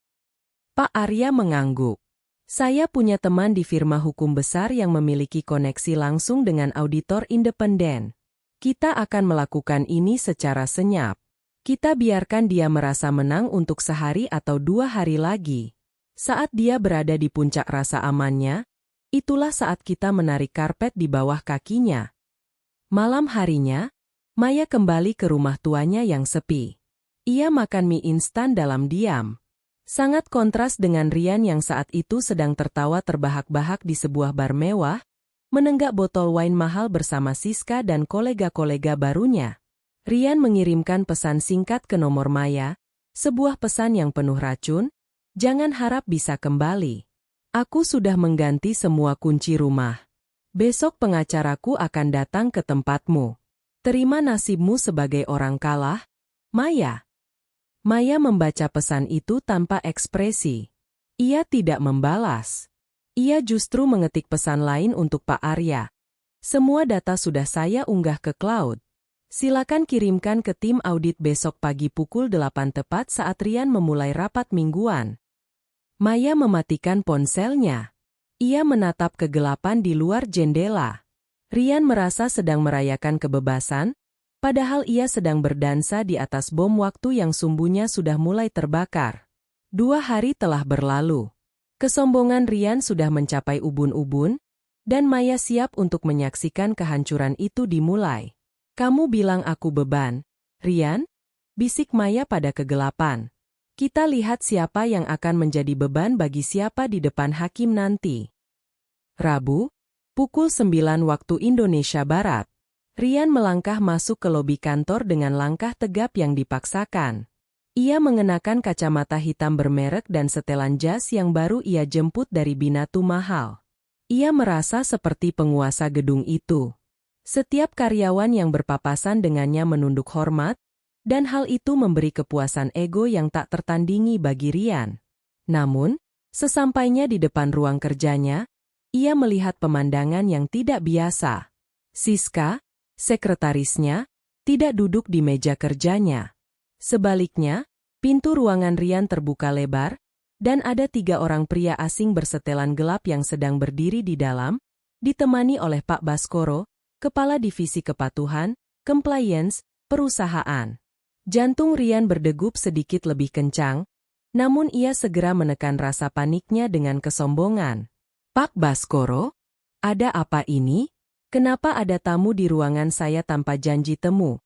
Pak Arya mengangguk. Saya punya teman di firma hukum besar yang memiliki koneksi langsung dengan auditor independen. Kita akan melakukan ini secara senyap. Kita biarkan dia merasa menang untuk sehari atau 2 hari lagi. Saat dia berada di puncak rasa amannya, itulah saat kita menarik karpet di bawah kakinya. Malam harinya, Maya kembali ke rumah tuanya yang sepi. Ia makan mie instan dalam diam. Sangat kontras dengan Rian yang saat itu sedang tertawa terbahak-bahak di sebuah bar mewah, menenggak botol wine mahal bersama Siska dan kolega-kolega barunya. Rian mengirimkan pesan singkat ke nomor Maya, sebuah pesan yang penuh racun, jangan harap bisa kembali. Aku sudah mengganti semua kunci rumah. Besok pengacaraku akan datang ke tempatmu. Terima nasibmu sebagai orang kalah, Maya. Maya membaca pesan itu tanpa ekspresi. Ia tidak membalas. Ia justru mengetik pesan lain untuk Pak Arya. Semua data sudah saya unggah ke cloud. Silakan kirimkan ke tim audit besok pagi pukul 8 tepat saat Rian memulai rapat mingguan. Maya mematikan ponselnya. Ia menatap kegelapan di luar jendela. Rian merasa sedang merayakan kebebasan, padahal ia sedang berdansa di atas bom waktu yang sumbunya sudah mulai terbakar. 2 hari telah berlalu. Kesombongan Rian sudah mencapai ubun-ubun, dan Maya siap untuk menyaksikan kehancuran itu dimulai. Kamu bilang aku beban, Rian? Bisik Maya pada kegelapan. Kita lihat siapa yang akan menjadi beban bagi siapa di depan hakim nanti. Rabu, pukul 9 waktu Indonesia Barat. Rian melangkah masuk ke lobi kantor dengan langkah tegap yang dipaksakan. Ia mengenakan kacamata hitam bermerek dan setelan jas yang baru ia jemput dari Binatu Mahal. Ia merasa seperti penguasa gedung itu. Setiap karyawan yang berpapasan dengannya menunduk hormat, dan hal itu memberi kepuasan ego yang tak tertandingi bagi Rian. Namun, sesampainya di depan ruang kerjanya, ia melihat pemandangan yang tidak biasa. Siska, sekretarisnya, tidak duduk di meja kerjanya. Sebaliknya, pintu ruangan Rian terbuka lebar, Dan ada 3 orang pria asing bersetelan gelap yang sedang berdiri di dalam, ditemani oleh Pak Baskoro, Kepala Divisi Kepatuhan, Compliance, Perusahaan. Jantung Rian berdegup sedikit lebih kencang, namun ia segera menekan rasa paniknya dengan kesombongan. Pak Baskoro? Ada apa ini? Kenapa ada tamu di ruangan saya tanpa janji temu?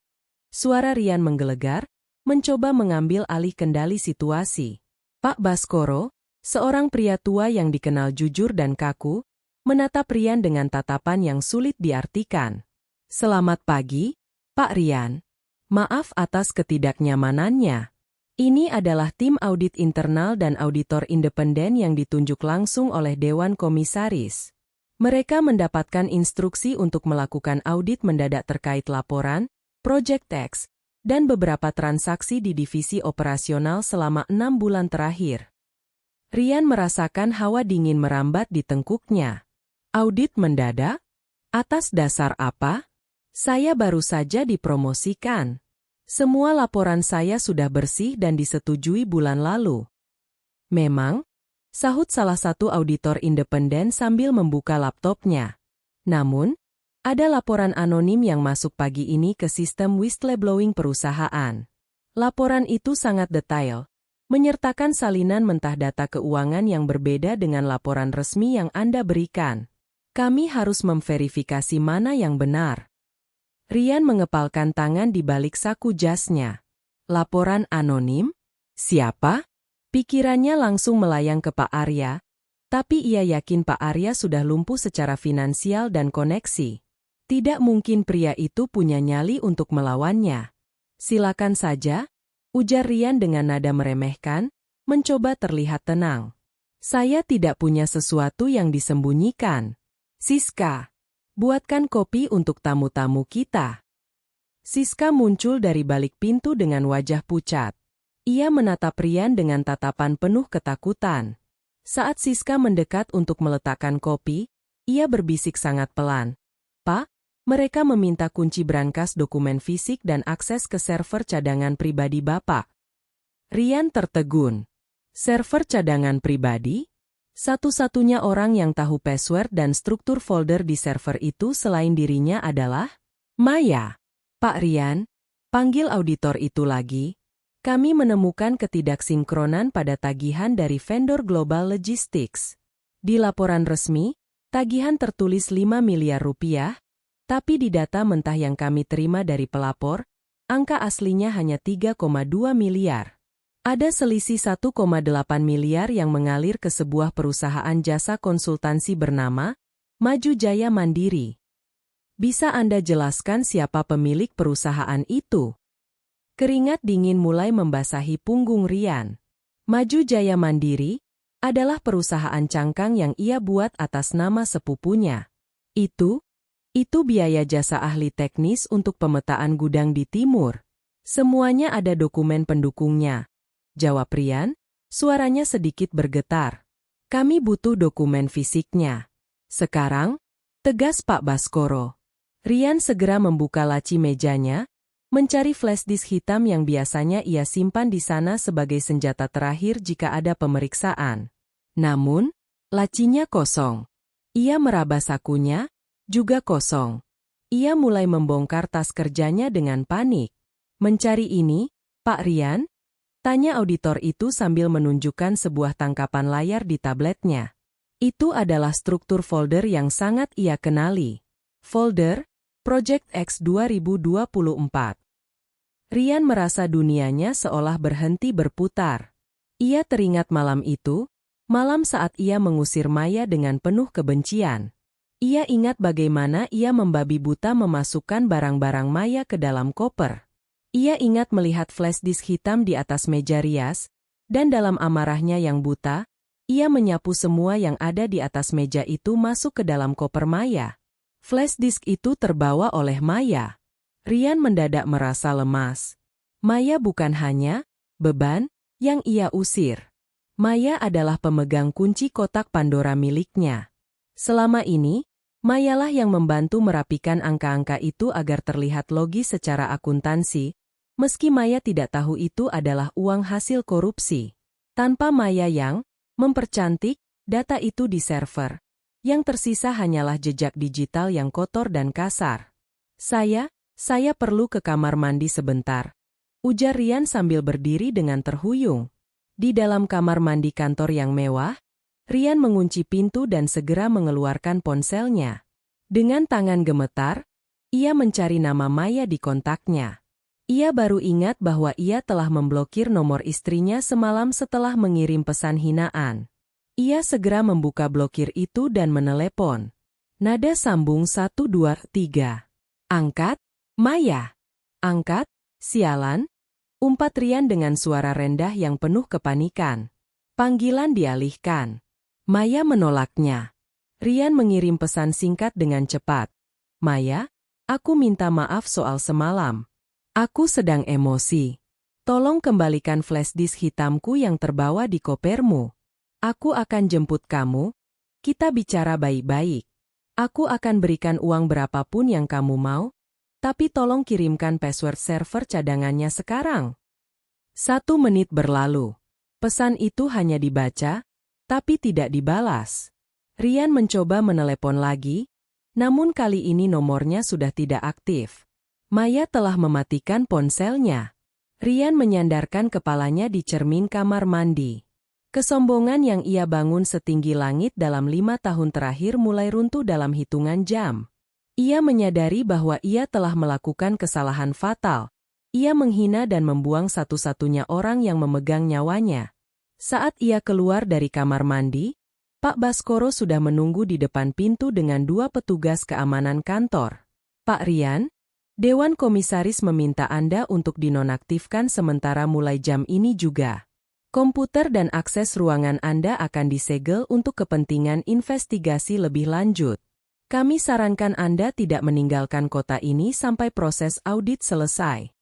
Suara Rian menggelegar, mencoba mengambil alih kendali situasi. Pak Baskoro, seorang pria tua yang dikenal jujur dan kaku, menatap Rian dengan tatapan yang sulit diartikan. Selamat pagi, Pak Rian. Maaf atas ketidaknyamanannya. Ini adalah tim audit internal dan auditor independen yang ditunjuk langsung oleh Dewan Komisaris. Mereka mendapatkan instruksi untuk melakukan audit mendadak terkait laporan, Project X, dan beberapa transaksi di divisi operasional selama 6 bulan terakhir. Rian merasakan hawa dingin merambat di tengkuknya. Audit mendadak? Atas dasar apa? Saya baru saja dipromosikan. Semua laporan saya sudah bersih dan disetujui bulan lalu. Memang? Sahut salah satu auditor independen sambil membuka laptopnya. Namun, ada laporan anonim yang masuk pagi ini ke sistem whistleblowing perusahaan. Laporan itu sangat detail, menyertakan salinan mentah data keuangan yang berbeda dengan laporan resmi yang Anda berikan. Kami harus memverifikasi mana yang benar. Rian mengepalkan tangan di balik saku jasnya. Laporan anonim? Siapa? Pikirannya langsung melayang ke Pak Arya, tapi ia yakin Pak Arya sudah lumpuh secara finansial dan koneksi. Tidak mungkin pria itu punya nyali untuk melawannya. Silakan saja, ujar Rian dengan nada meremehkan, mencoba terlihat tenang. Saya tidak punya sesuatu yang disembunyikan. Siska, buatkan kopi untuk tamu-tamu kita. Siska muncul dari balik pintu dengan wajah pucat. Ia menatap Rian dengan tatapan penuh ketakutan. Saat Siska mendekat untuk meletakkan kopi, ia berbisik sangat pelan. Pak, mereka meminta kunci brankas dokumen fisik dan akses ke server cadangan pribadi Bapak. Rian tertegun. Server cadangan pribadi? Satu-satunya orang yang tahu password dan struktur folder di server itu selain dirinya adalah Maya. Pak Rian, panggil auditor itu lagi. Kami menemukan ketidaksinkronan pada tagihan dari vendor Global Logistics. Di laporan resmi, tagihan tertulis 5 miliar rupiah, tapi di data mentah yang kami terima dari pelapor, angka aslinya hanya 3,2 miliar. Ada selisih 1,8 miliar yang mengalir ke sebuah perusahaan jasa konsultansi bernama Maju Jaya Mandiri. Bisa Anda jelaskan siapa pemilik perusahaan itu? Keringat dingin mulai membasahi punggung Rian. Maju Jaya Mandiri adalah perusahaan cangkang yang ia buat atas nama sepupunya. Itu biaya jasa ahli teknis untuk pemetaan gudang di timur. Semuanya ada dokumen pendukungnya. Jawab Rian, suaranya sedikit bergetar. Kami butuh dokumen fisiknya. Sekarang, tegas Pak Baskoro. Rian segera membuka laci mejanya, mencari flash disk hitam yang biasanya ia simpan di sana sebagai senjata terakhir jika ada pemeriksaan. Namun, lacinya kosong. Ia meraba sakunya, juga kosong. Ia mulai membongkar tas kerjanya dengan panik. Mencari ini, Pak Rian? Tanya auditor itu sambil menunjukkan sebuah tangkapan layar di tabletnya. Itu adalah struktur folder yang sangat ia kenali. Folder, Project X 2024. Rian merasa dunianya seolah berhenti berputar. Ia teringat malam itu, malam saat ia mengusir Maya dengan penuh kebencian. Ia ingat bagaimana ia membabi buta memasukkan barang-barang Maya ke dalam koper. Ia ingat melihat flash disk hitam di atas meja rias, dan dalam amarahnya yang buta, ia menyapu semua yang ada di atas meja itu masuk ke dalam koper Maya. Flash disk itu terbawa oleh Maya. Rian mendadak merasa lemas. Maya bukan hanya beban yang ia usir. Maya adalah pemegang kunci kotak Pandora miliknya. Selama ini, Mayalah yang membantu merapikan angka-angka itu agar terlihat logis secara akuntansi, meski Maya tidak tahu itu adalah uang hasil korupsi. Tanpa Maya yang mempercantik data itu di server, yang tersisa hanyalah jejak digital yang kotor dan kasar. Saya perlu ke kamar mandi sebentar, ujar Rian sambil berdiri dengan terhuyung. Di dalam kamar mandi kantor yang mewah, Rian mengunci pintu dan segera mengeluarkan ponselnya. Dengan tangan gemetar, ia mencari nama Maya di kontaknya. Ia baru ingat bahwa ia telah memblokir nomor istrinya semalam setelah mengirim pesan hinaan. Ia segera membuka blokir itu dan menelepon. Nada sambung 123. Angkat, Maya. Angkat, sialan. Umpat Rian dengan suara rendah yang penuh kepanikan. Panggilan dialihkan. Maya menolaknya. Rian mengirim pesan singkat dengan cepat. Maya, aku minta maaf soal semalam. Aku sedang emosi. Tolong kembalikan flash disk hitamku yang terbawa di kopermu. Aku akan jemput kamu. Kita bicara baik-baik. Aku akan berikan uang berapapun yang kamu mau, tapi tolong kirimkan password server cadangannya sekarang. 1 menit berlalu. Pesan itu hanya dibaca, tapi tidak dibalas. Rian mencoba menelepon lagi, namun kali ini nomornya sudah tidak aktif. Maya telah mematikan ponselnya. Rian menyandarkan kepalanya di cermin kamar mandi. Kesombongan yang ia bangun setinggi langit dalam 5 tahun terakhir mulai runtuh dalam hitungan jam. Ia menyadari bahwa ia telah melakukan kesalahan fatal. Ia menghina dan membuang satu-satunya orang yang memegang nyawanya. Saat ia keluar dari kamar mandi, Pak Baskoro sudah menunggu di depan pintu dengan 2 petugas keamanan kantor. Pak Rian, Dewan Komisaris meminta Anda untuk dinonaktifkan sementara mulai jam ini juga. Komputer dan akses ruangan Anda akan disegel untuk kepentingan investigasi lebih lanjut. Kami sarankan Anda tidak meninggalkan kota ini sampai proses audit selesai.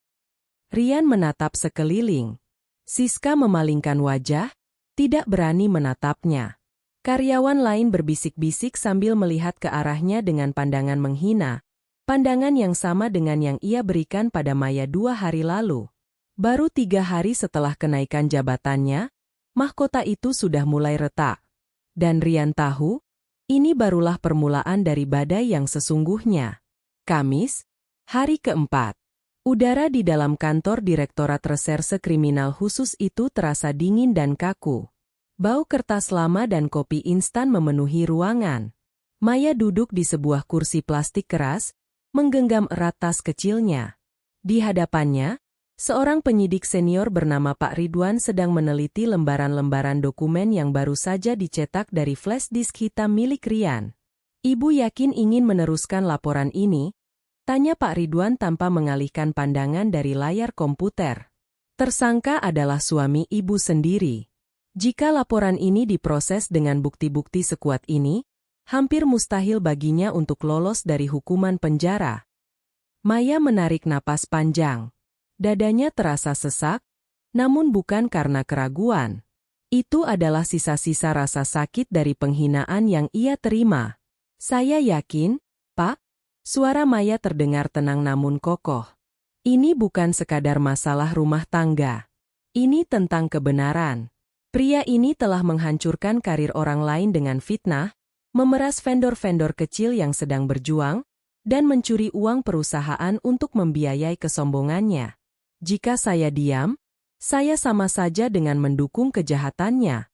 Rian menatap sekeliling. Siska memalingkan wajah, tidak berani menatapnya. Karyawan lain berbisik-bisik sambil melihat ke arahnya dengan pandangan menghina, pandangan yang sama dengan yang ia berikan pada Maya 2 hari lalu. Baru 3 hari setelah kenaikan jabatannya, mahkota itu sudah mulai retak. Dan Rian tahu, ini barulah permulaan dari badai yang sesungguhnya. Kamis, hari keempat. Udara di dalam kantor Direktorat Reserse Kriminal Khusus itu terasa dingin dan kaku. Bau kertas lama dan kopi instan memenuhi ruangan. Maya duduk di sebuah kursi plastik keras, menggenggam erat tas kecilnya. Di hadapannya, seorang penyidik senior bernama Pak Ridwan sedang meneliti lembaran-lembaran dokumen yang baru saja dicetak dari flash disk hitam milik Rian. Ibu yakin ingin meneruskan laporan ini? Tanya Pak Ridwan tanpa mengalihkan pandangan dari layar komputer. Tersangka adalah suami ibu sendiri. Jika laporan ini diproses dengan bukti-bukti sekuat ini, hampir mustahil baginya untuk lolos dari hukuman penjara. Maya menarik napas panjang. Dadanya terasa sesak, namun bukan karena keraguan. Itu adalah sisa-sisa rasa sakit dari penghinaan yang ia terima. Saya yakin, Pak, suara Maya terdengar tenang namun kokoh. Ini bukan sekadar masalah rumah tangga. Ini tentang kebenaran. Pria ini telah menghancurkan karir orang lain dengan fitnah, memeras vendor-vendor kecil yang sedang berjuang, dan mencuri uang perusahaan untuk membiayai kesombongannya. Jika saya diam, saya sama saja dengan mendukung kejahatannya.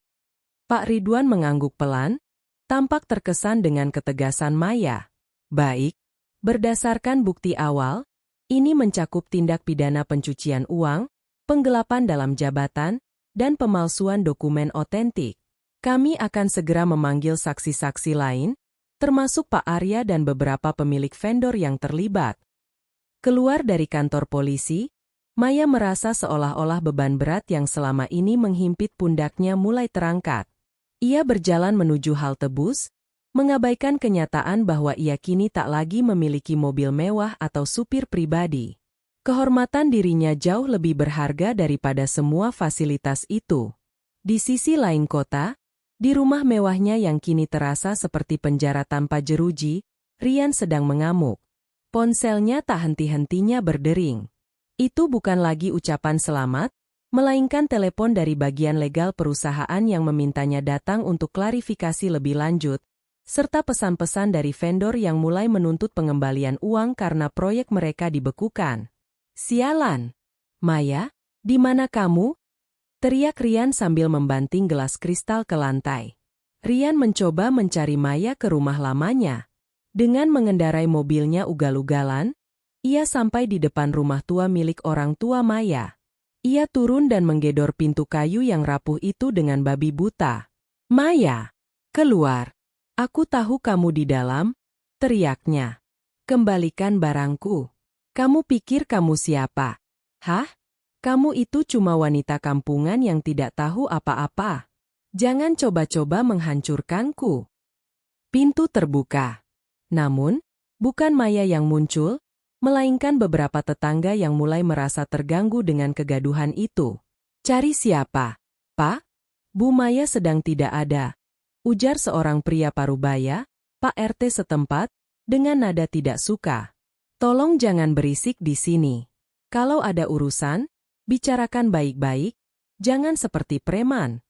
Pak Ridwan mengangguk pelan, tampak terkesan dengan ketegasan Maya. Baik, berdasarkan bukti awal, ini mencakup tindak pidana pencucian uang, penggelapan dalam jabatan, dan pemalsuan dokumen otentik. Kami akan segera memanggil saksi-saksi lain, termasuk Pak Arya dan beberapa pemilik vendor yang terlibat. Keluar dari kantor polisi, Maya merasa seolah-olah beban berat yang selama ini menghimpit pundaknya mulai terangkat. Ia berjalan menuju halte bus, mengabaikan kenyataan bahwa ia kini tak lagi memiliki mobil mewah atau supir pribadi. Kehormatan dirinya jauh lebih berharga daripada semua fasilitas itu. Di sisi lain kota, di rumah mewahnya yang kini terasa seperti penjara tanpa jeruji, Rian sedang mengamuk. Ponselnya tak henti-hentinya berdering. Itu bukan lagi ucapan selamat, melainkan telepon dari bagian legal perusahaan yang memintanya datang untuk klarifikasi lebih lanjut, serta pesan-pesan dari vendor yang mulai menuntut pengembalian uang karena proyek mereka dibekukan. Sialan! Maya, di mana kamu? Teriak Rian sambil membanting gelas kristal ke lantai. Rian mencoba mencari Maya ke rumah lamanya. Dengan mengendarai mobilnya ugal-ugalan, ia sampai di depan rumah tua milik orang tua Maya. Ia turun dan menggedor pintu kayu yang rapuh itu dengan babi buta. "Maya, keluar! Aku tahu kamu di dalam," teriaknya. "Kembalikan barangku. Kamu pikir kamu siapa? Hah? Kamu itu cuma wanita kampungan yang tidak tahu apa-apa. Jangan coba-coba menghancurkanku." Pintu terbuka. Namun, bukan Maya yang muncul, melainkan beberapa tetangga yang mulai merasa terganggu dengan kegaduhan itu. "Cari siapa, Pak? Bu Maya sedang tidak ada," ujar seorang pria parubaya, Pak RT setempat, dengan nada tidak suka. "Tolong jangan berisik di sini. Kalau ada urusan, bicarakan baik-baik, jangan seperti preman."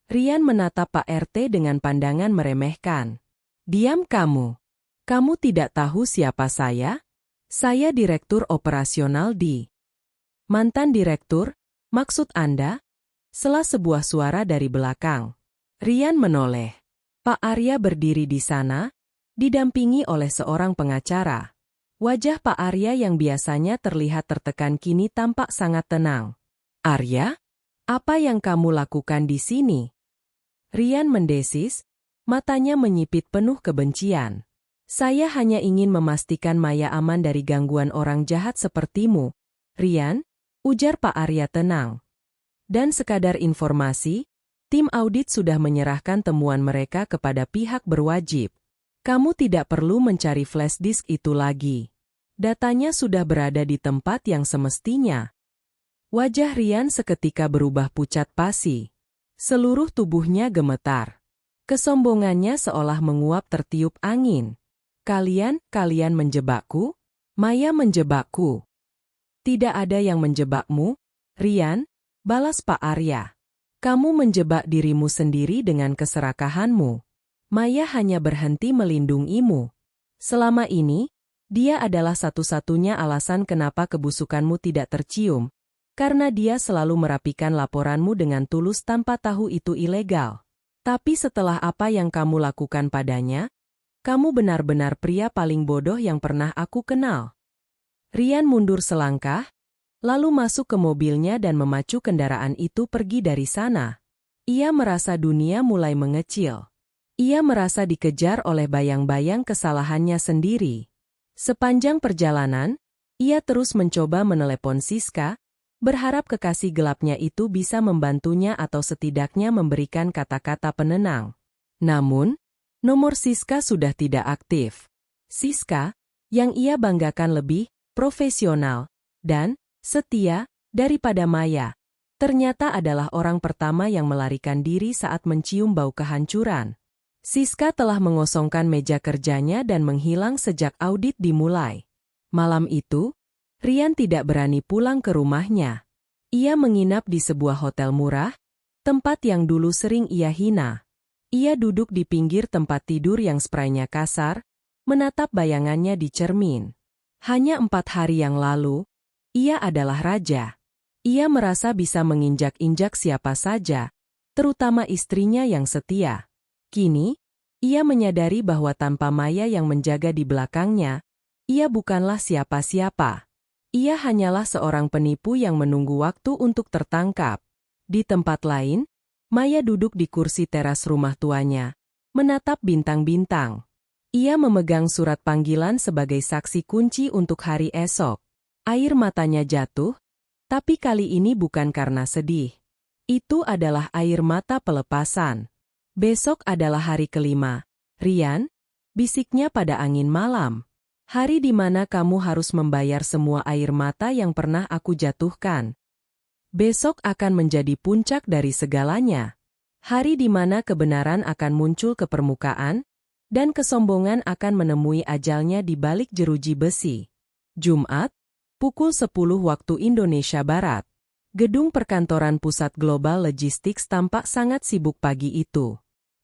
Rian menatap Pak RT dengan pandangan meremehkan. "Diam kamu. Kamu tidak tahu siapa saya? Saya direktur operasional di..." "Mantan direktur, maksud Anda?" Sela sebuah suara dari belakang. Rian menoleh. Pak Arya berdiri di sana, didampingi oleh seorang pengacara. Wajah Pak Arya yang biasanya terlihat tertekan kini tampak sangat tenang. "Arya? Apa yang kamu lakukan di sini?" Rian mendesis, matanya menyipit penuh kebencian. "Saya hanya ingin memastikan Maya aman dari gangguan orang jahat sepertimu, Rian," ujar Pak Arya tenang. "Dan sekadar informasi, tim audit sudah menyerahkan temuan mereka kepada pihak berwajib. Kamu tidak perlu mencari flash disk itu lagi. Datanya sudah berada di tempat yang semestinya." Wajah Rian seketika berubah pucat pasi. Seluruh tubuhnya gemetar. Kesombongannya seolah menguap tertiup angin. Kalian menjebakku? Maya menjebakku." "Tidak ada yang menjebakmu, Rian," balas Pak Arya. "Kamu menjebak dirimu sendiri dengan keserakahanmu. Maya hanya berhenti melindungimu. Selama ini, dia adalah satu-satunya alasan kenapa kebusukanmu tidak tercium, karena dia selalu merapikan laporanmu dengan tulus tanpa tahu itu ilegal. Tapi setelah apa yang kamu lakukan padanya, kamu benar-benar pria paling bodoh yang pernah aku kenal." Rian mundur selangkah, lalu masuk ke mobilnya dan memacu kendaraan itu pergi dari sana. Ia merasa dunia mulai mengecil. Ia merasa dikejar oleh bayang-bayang kesalahannya sendiri. Sepanjang perjalanan, ia terus mencoba menelepon Siska, berharap kekasih gelapnya itu bisa membantunya atau setidaknya memberikan kata-kata penenang. Namun, nomor Siska sudah tidak aktif. Siska, yang ia banggakan lebih profesional dan setia daripada Maya, ternyata adalah orang pertama yang melarikan diri saat mencium bau kehancuran. Siska telah mengosongkan meja kerjanya dan menghilang sejak audit dimulai. Malam itu, Rian tidak berani pulang ke rumahnya. Ia menginap di sebuah hotel murah, tempat yang dulu sering ia hina. Ia duduk di pinggir tempat tidur yang spraynya kasar, menatap bayangannya di cermin. Hanya 4 hari yang lalu, ia adalah raja. Ia merasa bisa menginjak-injak siapa saja, terutama istrinya yang setia. Kini, ia menyadari bahwa tanpa Maya yang menjaga di belakangnya, ia bukanlah siapa-siapa. Ia hanyalah seorang penipu yang menunggu waktu untuk tertangkap. Di tempat lain, Maya duduk di kursi teras rumah tuanya, menatap bintang-bintang. Ia memegang surat panggilan sebagai saksi kunci untuk hari esok. Air matanya jatuh, tapi kali ini bukan karena sedih. Itu adalah air mata pelepasan. "Besok adalah hari kelima, Rian," bisiknya pada angin malam. "Hari di mana kamu harus membayar semua air mata yang pernah aku jatuhkan. Besok akan menjadi puncak dari segalanya. Hari di mana kebenaran akan muncul ke permukaan, dan kesombongan akan menemui ajalnya di balik jeruji besi." Jumat, pukul 10 waktu Indonesia Barat. Gedung perkantoran Pusat Global Logistics tampak sangat sibuk pagi itu.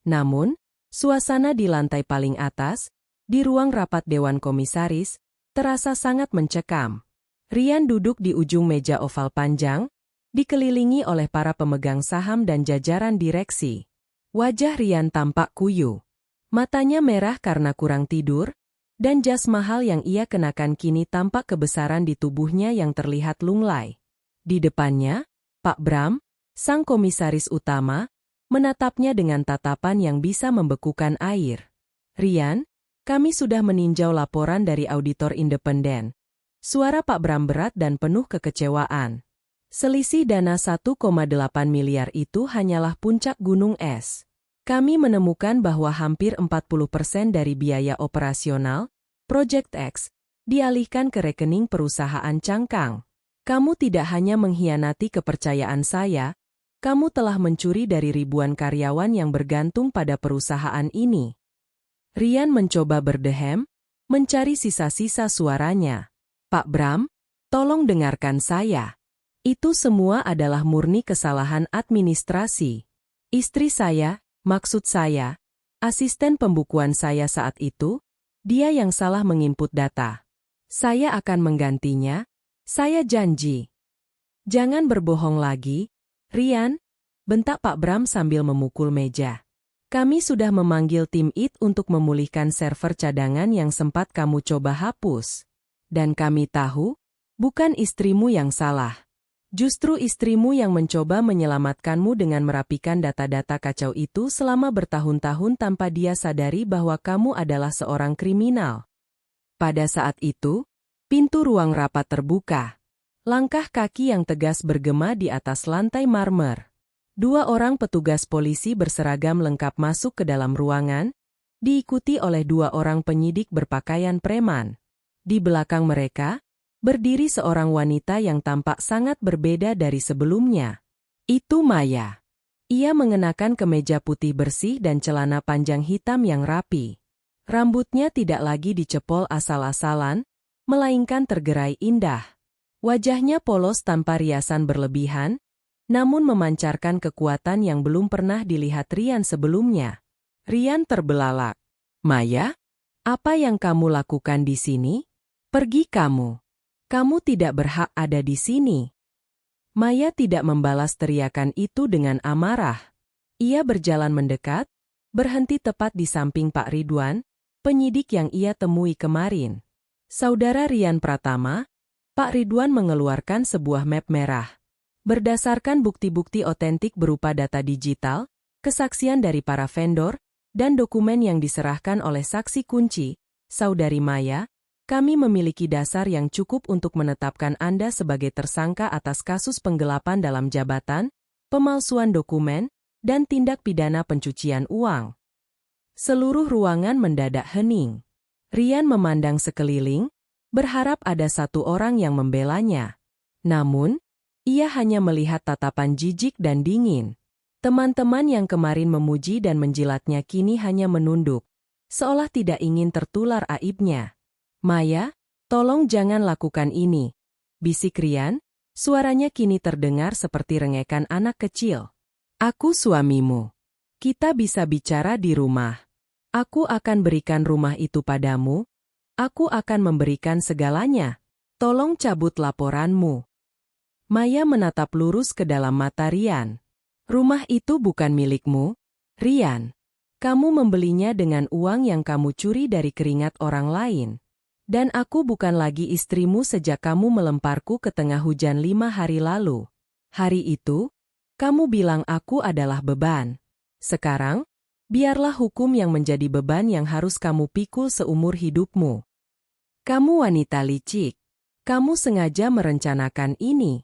Namun, suasana di lantai paling atas, di ruang rapat Dewan Komisaris, terasa sangat mencekam. Ryan duduk di ujung meja oval panjang, dikelilingi oleh para pemegang saham dan jajaran direksi. Wajah Ryan tampak kuyu. Matanya merah karena kurang tidur, dan jas mahal yang ia kenakan kini tampak kebesaran di tubuhnya yang terlihat lunglai. Di depannya, Pak Bram, sang komisaris utama, menatapnya dengan tatapan yang bisa membekukan air. Ryan, kami sudah meninjau laporan dari auditor independen. Suara Pak Bram berat dan penuh kekecewaan. Selisih dana 1,8 miliar itu hanyalah puncak gunung es. Kami menemukan bahwa hampir 40% dari biaya operasional, Project X, dialihkan ke rekening perusahaan cangkang. Kamu tidak hanya mengkhianati kepercayaan saya, kamu telah mencuri dari ribuan karyawan yang bergantung pada perusahaan ini. Ryan mencoba berdehem, mencari sisa-sisa suaranya. Pak Bram, tolong dengarkan saya. Itu semua adalah murni kesalahan administrasi. Istri saya, maksud saya, asisten pembukuan saya saat itu, dia yang salah menginput data. Saya akan menggantinya, saya janji. Jangan berbohong lagi, Ryan, bentak Pak Bram sambil memukul meja. Kami sudah memanggil tim IT untuk memulihkan server cadangan yang sempat kamu coba hapus. Dan kami tahu, bukan istrimu yang salah. Justru istrimu yang mencoba menyelamatkanmu dengan merapikan data-data kacau itu selama bertahun-tahun tanpa dia sadari bahwa kamu adalah seorang kriminal. Pada saat itu, pintu ruang rapat terbuka. Langkah kaki yang tegas bergema di atas lantai marmer. 2 orang petugas polisi berseragam lengkap masuk ke dalam ruangan, diikuti oleh 2 orang penyidik berpakaian preman. Di belakang mereka, berdiri seorang wanita yang tampak sangat berbeda dari sebelumnya. Itu Maya. Ia mengenakan kemeja putih bersih dan celana panjang hitam yang rapi. Rambutnya tidak lagi dicepol asal-asalan, melainkan tergerai indah. Wajahnya polos tanpa riasan berlebihan, namun memancarkan kekuatan yang belum pernah dilihat Ryan sebelumnya. Ryan terbelalak. Maya, apa yang kamu lakukan di sini? Pergi kamu. Kamu tidak berhak ada di sini. Maya tidak membalas teriakan itu dengan amarah. Ia berjalan mendekat, berhenti tepat di samping Pak Ridwan, penyidik yang ia temui kemarin. Saudara Ryan Pratama, Pak Ridwan mengeluarkan sebuah map merah. Berdasarkan bukti-bukti otentik berupa data digital, kesaksian dari para vendor, dan dokumen yang diserahkan oleh saksi kunci, Saudari Maya, kami memiliki dasar yang cukup untuk menetapkan Anda sebagai tersangka atas kasus penggelapan dalam jabatan, pemalsuan dokumen, dan tindak pidana pencucian uang. Seluruh ruangan mendadak hening. Ryan memandang sekeliling, berharap ada satu orang yang membelanya. Namun, ia hanya melihat tatapan jijik dan dingin. Teman-teman yang kemarin memuji dan menjilatnya kini hanya menunduk, seolah tidak ingin tertular aibnya. Maya, tolong jangan lakukan ini, bisik Ryan, suaranya kini terdengar seperti rengekan anak kecil. Aku suamimu. Kita bisa bicara di rumah. Aku akan berikan rumah itu padamu. Aku akan memberikan segalanya. Tolong cabut laporanmu. Maya menatap lurus ke dalam mata Ryan. Rumah itu bukan milikmu, Ryan. Kamu membelinya dengan uang yang kamu curi dari keringat orang lain. Dan aku bukan lagi istrimu sejak kamu melemparku ke tengah hujan 5 hari lalu. Hari itu, kamu bilang aku adalah beban. Sekarang, biarlah hukum yang menjadi beban yang harus kamu pikul seumur hidupmu. Kamu wanita licik. Kamu sengaja merencanakan ini.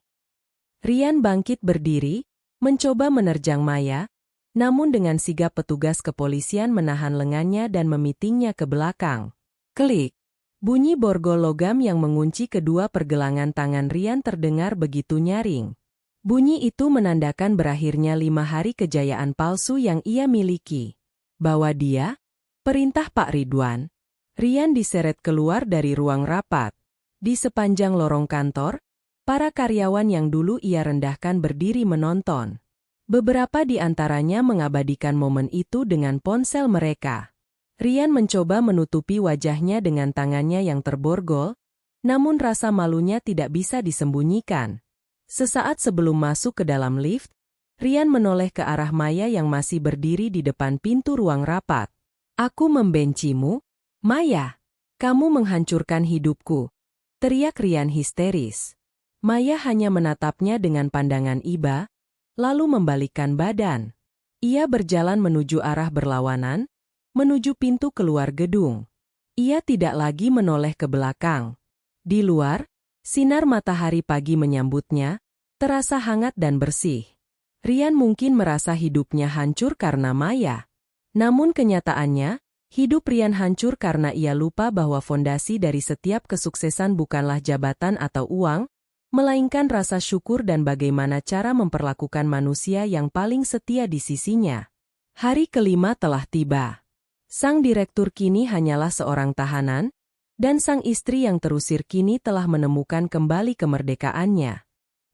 Ryan bangkit berdiri, mencoba menerjang Maya, namun dengan sigap petugas kepolisian menahan lengannya dan memitingnya ke belakang. Klik. Bunyi borgol logam yang mengunci kedua pergelangan tangan Ryan terdengar begitu nyaring. Bunyi itu menandakan berakhirnya 5 hari kejayaan palsu yang ia miliki. Bawa dia, perintah Pak Ridwan. Ryan diseret keluar dari ruang rapat. Di sepanjang lorong kantor, Para karyawan yang dulu ia rendahkan berdiri menonton. Beberapa di antaranya mengabadikan momen itu dengan ponsel mereka. Ryan mencoba menutupi wajahnya dengan tangannya yang terborgol, namun rasa malunya tidak bisa disembunyikan. Sesaat sebelum masuk ke dalam lift, Ryan menoleh ke arah Maya yang masih berdiri di depan pintu ruang rapat. "Aku membencimu, Maya. Kamu menghancurkan hidupku," teriak Ryan histeris. Maya hanya menatapnya dengan pandangan iba, lalu membalikkan badan. Ia berjalan menuju arah berlawanan, menuju pintu keluar gedung. Ia tidak lagi menoleh ke belakang. Di luar, sinar matahari pagi menyambutnya, terasa hangat dan bersih. Ryan mungkin merasa hidupnya hancur karena Maya. Namun kenyataannya, hidup Ryan hancur karena ia lupa bahwa fondasi dari setiap kesuksesan bukanlah jabatan atau uang, melainkan rasa syukur dan bagaimana cara memperlakukan manusia yang paling setia di sisinya. Hari kelima telah tiba. Sang direktur kini hanyalah seorang tahanan, dan sang istri yang terusir kini telah menemukan kembali kemerdekaannya.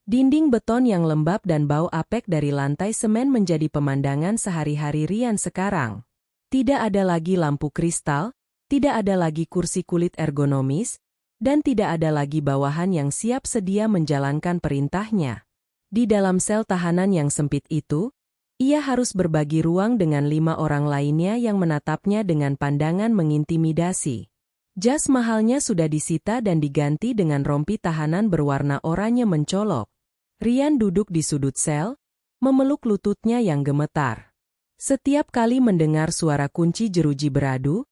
Dinding beton yang lembab dan bau apek dari lantai semen menjadi pemandangan sehari-hari Ryan sekarang. Tidak ada lagi lampu kristal, tidak ada lagi kursi kulit ergonomis, dan tidak ada lagi bawahan yang siap sedia menjalankan perintahnya. Di dalam sel tahanan yang sempit itu, ia harus berbagi ruang dengan 5 orang lainnya yang menatapnya dengan pandangan mengintimidasi. Jas mahalnya sudah disita dan diganti dengan rompi tahanan berwarna oranye mencolok. Ryan duduk di sudut sel, memeluk lututnya yang gemetar. Setiap kali mendengar suara kunci jeruji beradu,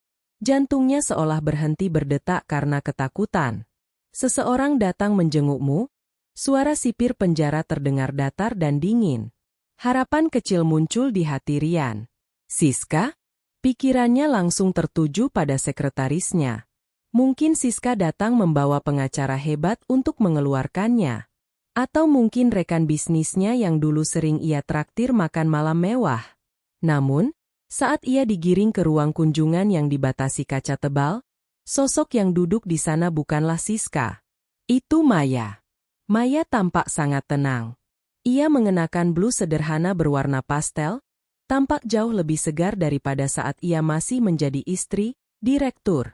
jantungnya seolah berhenti berdetak karena ketakutan. Seseorang datang menjengukmu, suara sipir penjara terdengar datar dan dingin. Harapan kecil muncul di hati Ryan. Siska? Pikirannya langsung tertuju pada sekretarisnya. Mungkin Siska datang membawa pengacara hebat untuk mengeluarkannya. Atau mungkin rekan bisnisnya yang dulu sering ia traktir makan malam mewah. Namun, saat ia digiring ke ruang kunjungan yang dibatasi kaca tebal, sosok yang duduk di sana bukanlah Siska. Itu Maya. Maya tampak sangat tenang. Ia mengenakan blus sederhana berwarna pastel, tampak jauh lebih segar daripada saat ia masih menjadi istri, direktur.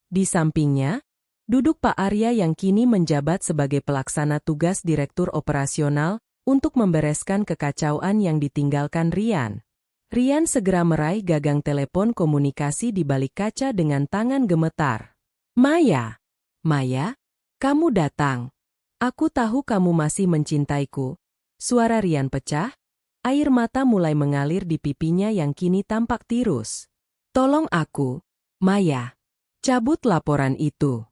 Di sampingnya, duduk Pak Arya yang kini menjabat sebagai pelaksana tugas direktur operasional untuk membereskan kekacauan yang ditinggalkan Ryan. Ryan segera meraih gagang telepon komunikasi di balik kaca dengan tangan gemetar. Maya, kamu datang. Aku tahu kamu masih mencintaiku. Suara Ryan pecah, air mata mulai mengalir di pipinya yang kini tampak tirus. Tolong aku, Maya. Cabut laporan itu.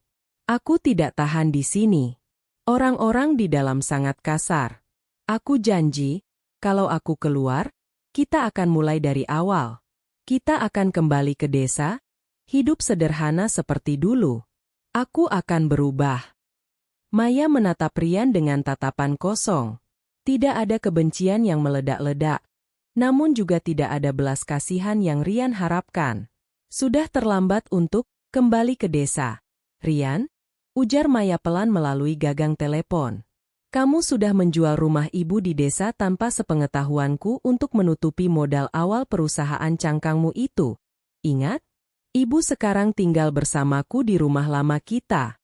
Aku tidak tahan di sini. Orang-orang di dalam sangat kasar. Aku janji, kalau aku keluar, kita akan mulai dari awal. Kita akan kembali ke desa, hidup sederhana seperti dulu. Aku akan berubah. Maya menatap Ryan dengan tatapan kosong. Tidak ada kebencian yang meledak-ledak, namun juga tidak ada belas kasihan yang Ryan harapkan. Sudah terlambat untuk kembali ke desa. Ryan, ujar Maya pelan melalui gagang telepon. Kamu sudah menjual rumah ibu di desa tanpa sepengetahuanku untuk menutupi modal awal perusahaan cangkangmu itu. Ingat? Ibu sekarang tinggal bersamaku di rumah lama kita.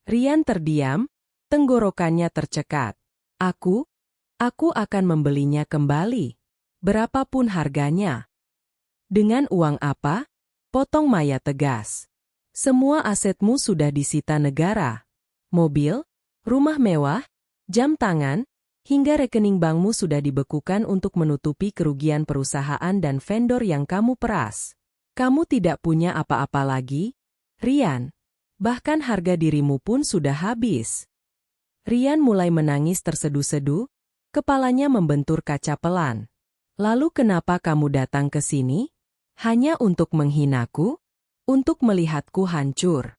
Ryan terdiam, tenggorokannya tercekat. Aku akan membelinya kembali. Berapapun harganya. Dengan uang apa? Potong Maya tegas. Semua asetmu sudah disita negara. Mobil, rumah mewah, jam tangan, hingga rekening bankmu sudah dibekukan untuk menutupi kerugian perusahaan dan vendor yang kamu peras. Kamu tidak punya apa-apa lagi, Ryan. Bahkan harga dirimu pun sudah habis. Ryan mulai menangis terseduh-seduh, kepalanya membentur kaca pelan. Lalu kenapa kamu datang ke sini? Hanya untuk menghinaku? Untuk melihatku hancur?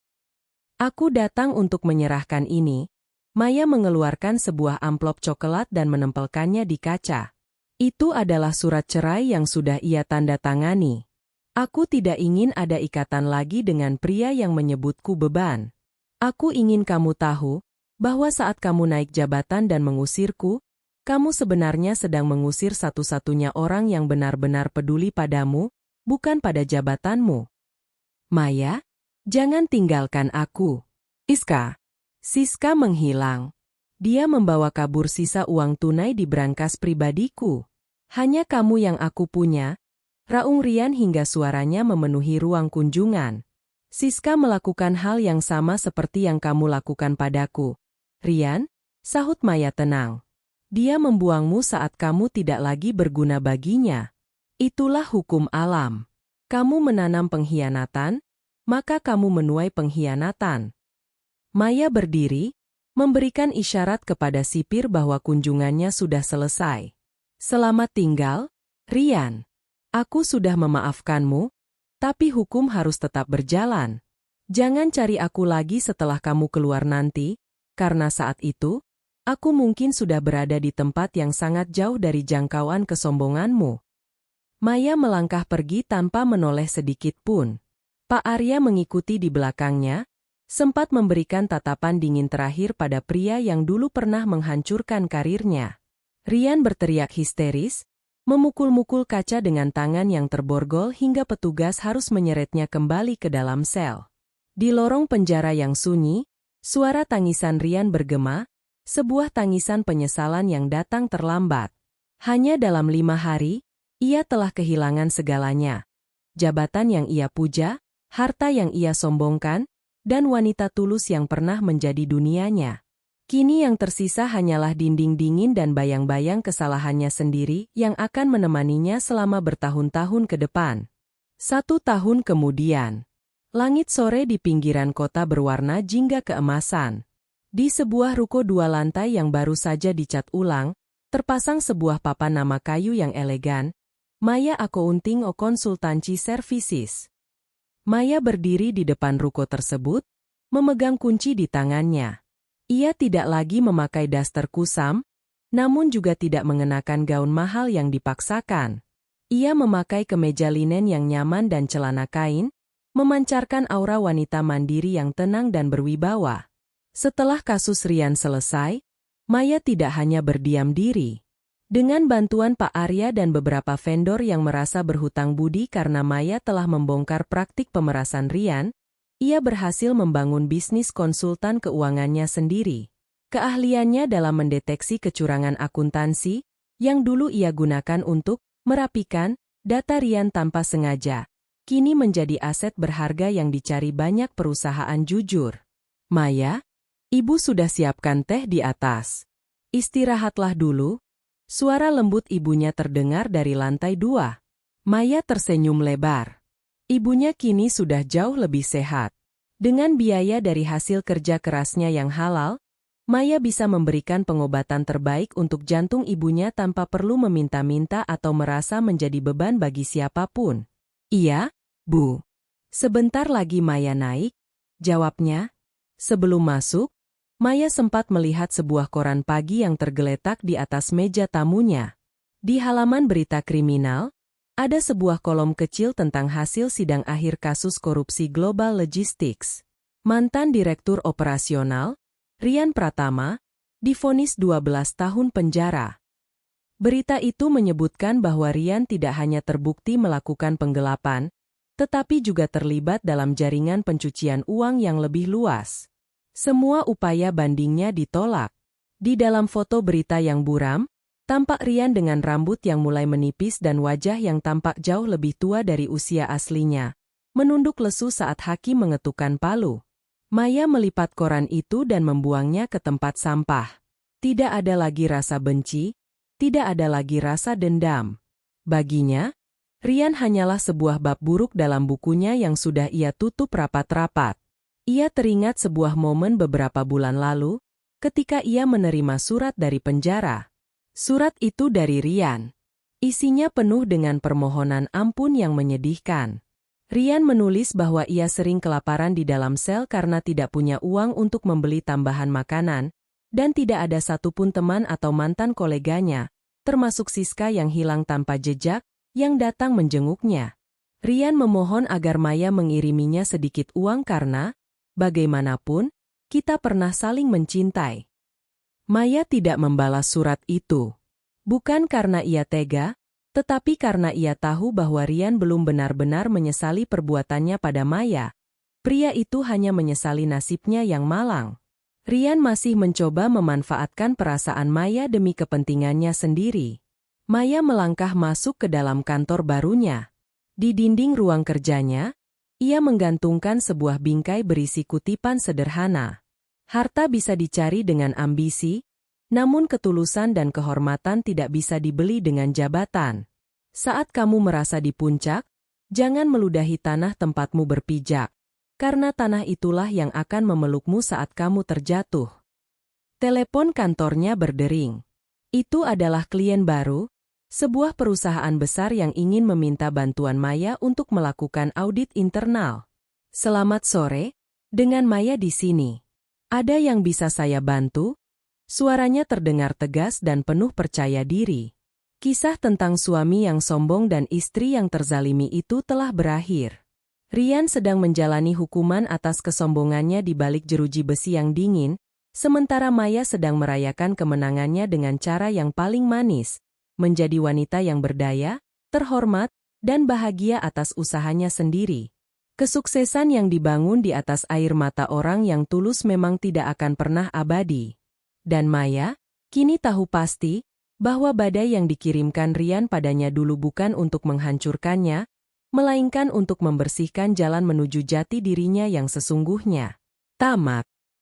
Aku datang untuk menyerahkan ini. Maya mengeluarkan sebuah amplop coklat dan menempelkannya di kaca. Itu adalah surat cerai yang sudah ia tanda tangani. Aku tidak ingin ada ikatan lagi dengan pria yang menyebutku beban. Aku ingin kamu tahu, bahwa saat kamu naik jabatan dan mengusirku, kamu sebenarnya sedang mengusir satu-satunya orang yang benar-benar peduli padamu, bukan pada jabatanmu. Maya, jangan tinggalkan aku. Iska. Siska menghilang. Dia membawa kabur sisa uang tunai di brankas pribadiku. Hanya kamu yang aku punya. Raung Rian hingga suaranya memenuhi ruang kunjungan. Siska melakukan hal yang sama seperti yang kamu lakukan padaku. Rian, sahut Maya tenang. Dia membuangmu saat kamu tidak lagi berguna baginya. Itulah hukum alam. Kamu menanam pengkhianatan, maka kamu menuai pengkhianatan. Maya berdiri, memberikan isyarat kepada sipir bahwa kunjungannya sudah selesai. Selamat tinggal, Rian. Aku sudah memaafkanmu, tapi hukum harus tetap berjalan. Jangan cari aku lagi setelah kamu keluar nanti, karena saat itu, aku mungkin sudah berada di tempat yang sangat jauh dari jangkauan kesombonganmu. Maya melangkah pergi tanpa menoleh sedikit pun. Pak Arya mengikuti di belakangnya, sempat memberikan tatapan dingin terakhir pada pria yang dulu pernah menghancurkan karirnya. Rian berteriak histeris, memukul-mukul kaca dengan tangan yang terborgol hingga petugas harus menyeretnya kembali ke dalam sel. Di lorong penjara yang sunyi, suara tangisan Rian bergema, sebuah tangisan penyesalan yang datang terlambat. Hanya dalam 5 hari, ia telah kehilangan segalanya. Jabatan yang ia puja, harta yang ia sombongkan, dan wanita tulus yang pernah menjadi dunianya. Kini yang tersisa hanyalah dinding dingin dan bayang-bayang kesalahannya sendiri yang akan menemaninya selama bertahun-tahun ke depan. 1 tahun kemudian, langit sore di pinggiran kota berwarna jingga keemasan. Di sebuah ruko 2 lantai yang baru saja dicat ulang, terpasang sebuah papan nama kayu yang elegan, Maya Accounting Consultancy Services. Maya berdiri di depan ruko tersebut, memegang kunci di tangannya. Ia tidak lagi memakai daster kusam, namun juga tidak mengenakan gaun mahal yang dipaksakan. Ia memakai kemeja linen yang nyaman dan celana kain, memancarkan aura wanita mandiri yang tenang dan berwibawa. Setelah kasus Rian selesai, Maya tidak hanya berdiam diri. Dengan bantuan Pak Arya dan beberapa vendor yang merasa berhutang budi karena Maya telah membongkar praktik pemerasan Rian, ia berhasil membangun bisnis konsultan keuangannya sendiri. Keahliannya dalam mendeteksi kecurangan akuntansi, yang dulu ia gunakan untuk merapikan data Rian tanpa sengaja, kini menjadi aset berharga yang dicari banyak perusahaan jujur. Maya, ibu sudah siapkan teh di atas. Istirahatlah dulu. Suara lembut ibunya terdengar dari lantai 2. Maya tersenyum lebar. Ibunya kini sudah jauh lebih sehat. Dengan biaya dari hasil kerja kerasnya yang halal, Maya bisa memberikan pengobatan terbaik untuk jantung ibunya tanpa perlu meminta-minta atau merasa menjadi beban bagi siapapun. Iya, Bu. Sebentar lagi Maya naik, jawabnya. Sebelum masuk, Maya sempat melihat sebuah koran pagi yang tergeletak di atas meja tamunya. Di halaman berita kriminal, ada sebuah kolom kecil tentang hasil sidang akhir kasus korupsi Global Logistics. Mantan Direktur Operasional, Rian Pratama, divonis 12 tahun penjara. Berita itu menyebutkan bahwa Rian tidak hanya terbukti melakukan penggelapan, tetapi juga terlibat dalam jaringan pencucian uang yang lebih luas. Semua upaya bandingnya ditolak. Di dalam foto berita yang buram, tampak Rian dengan rambut yang mulai menipis dan wajah yang tampak jauh lebih tua dari usia aslinya, menunduk lesu saat hakim mengetukkan palu. Maya melipat koran itu dan membuangnya ke tempat sampah. Tidak ada lagi rasa benci, tidak ada lagi rasa dendam. Baginya, Rian hanyalah sebuah bab buruk dalam bukunya yang sudah ia tutup rapat-rapat. Ia teringat sebuah momen beberapa bulan lalu, ketika ia menerima surat dari penjara. Surat itu dari Rian. Isinya penuh dengan permohonan ampun yang menyedihkan. Rian menulis bahwa ia sering kelaparan di dalam sel karena tidak punya uang untuk membeli tambahan makanan, dan tidak ada satupun teman atau mantan koleganya, termasuk Siska yang hilang tanpa jejak, yang datang menjenguknya. Rian memohon agar Maya mengiriminya sedikit uang karena, bagaimanapun, kita pernah saling mencintai. Maya tidak membalas surat itu. Bukan karena ia tega, tetapi karena ia tahu bahwa Rian belum benar-benar menyesali perbuatannya pada Maya. Pria itu hanya menyesali nasibnya yang malang. Rian masih mencoba memanfaatkan perasaan Maya demi kepentingannya sendiri. Maya melangkah masuk ke dalam kantor barunya. Di dinding ruang kerjanya, ia menggantungkan sebuah bingkai berisi kutipan sederhana. Harta bisa dicari dengan ambisi, namun ketulusan dan kehormatan tidak bisa dibeli dengan jabatan. Saat kamu merasa di puncak, jangan meludahi tanah tempatmu berpijak, karena tanah itulah yang akan memelukmu saat kamu terjatuh. Telepon kantornya berdering. Itu adalah klien baru, sebuah perusahaan besar yang ingin meminta bantuan Maya untuk melakukan audit internal. Selamat sore, dengan Maya di sini. Ada yang bisa saya bantu? Suaranya terdengar tegas dan penuh percaya diri. Kisah tentang suami yang sombong dan istri yang terzalimi itu telah berakhir. Rian sedang menjalani hukuman atas kesombongannya di balik jeruji besi yang dingin, sementara Maya sedang merayakan kemenangannya dengan cara yang paling manis, menjadi wanita yang berdaya, terhormat, dan bahagia atas usahanya sendiri. Kesuksesan yang dibangun di atas air mata orang yang tulus memang tidak akan pernah abadi. Dan Maya, kini tahu pasti, bahwa badai yang dikirimkan Rian padanya dulu bukan untuk menghancurkannya, melainkan untuk membersihkan jalan menuju jati dirinya yang sesungguhnya. Tamat.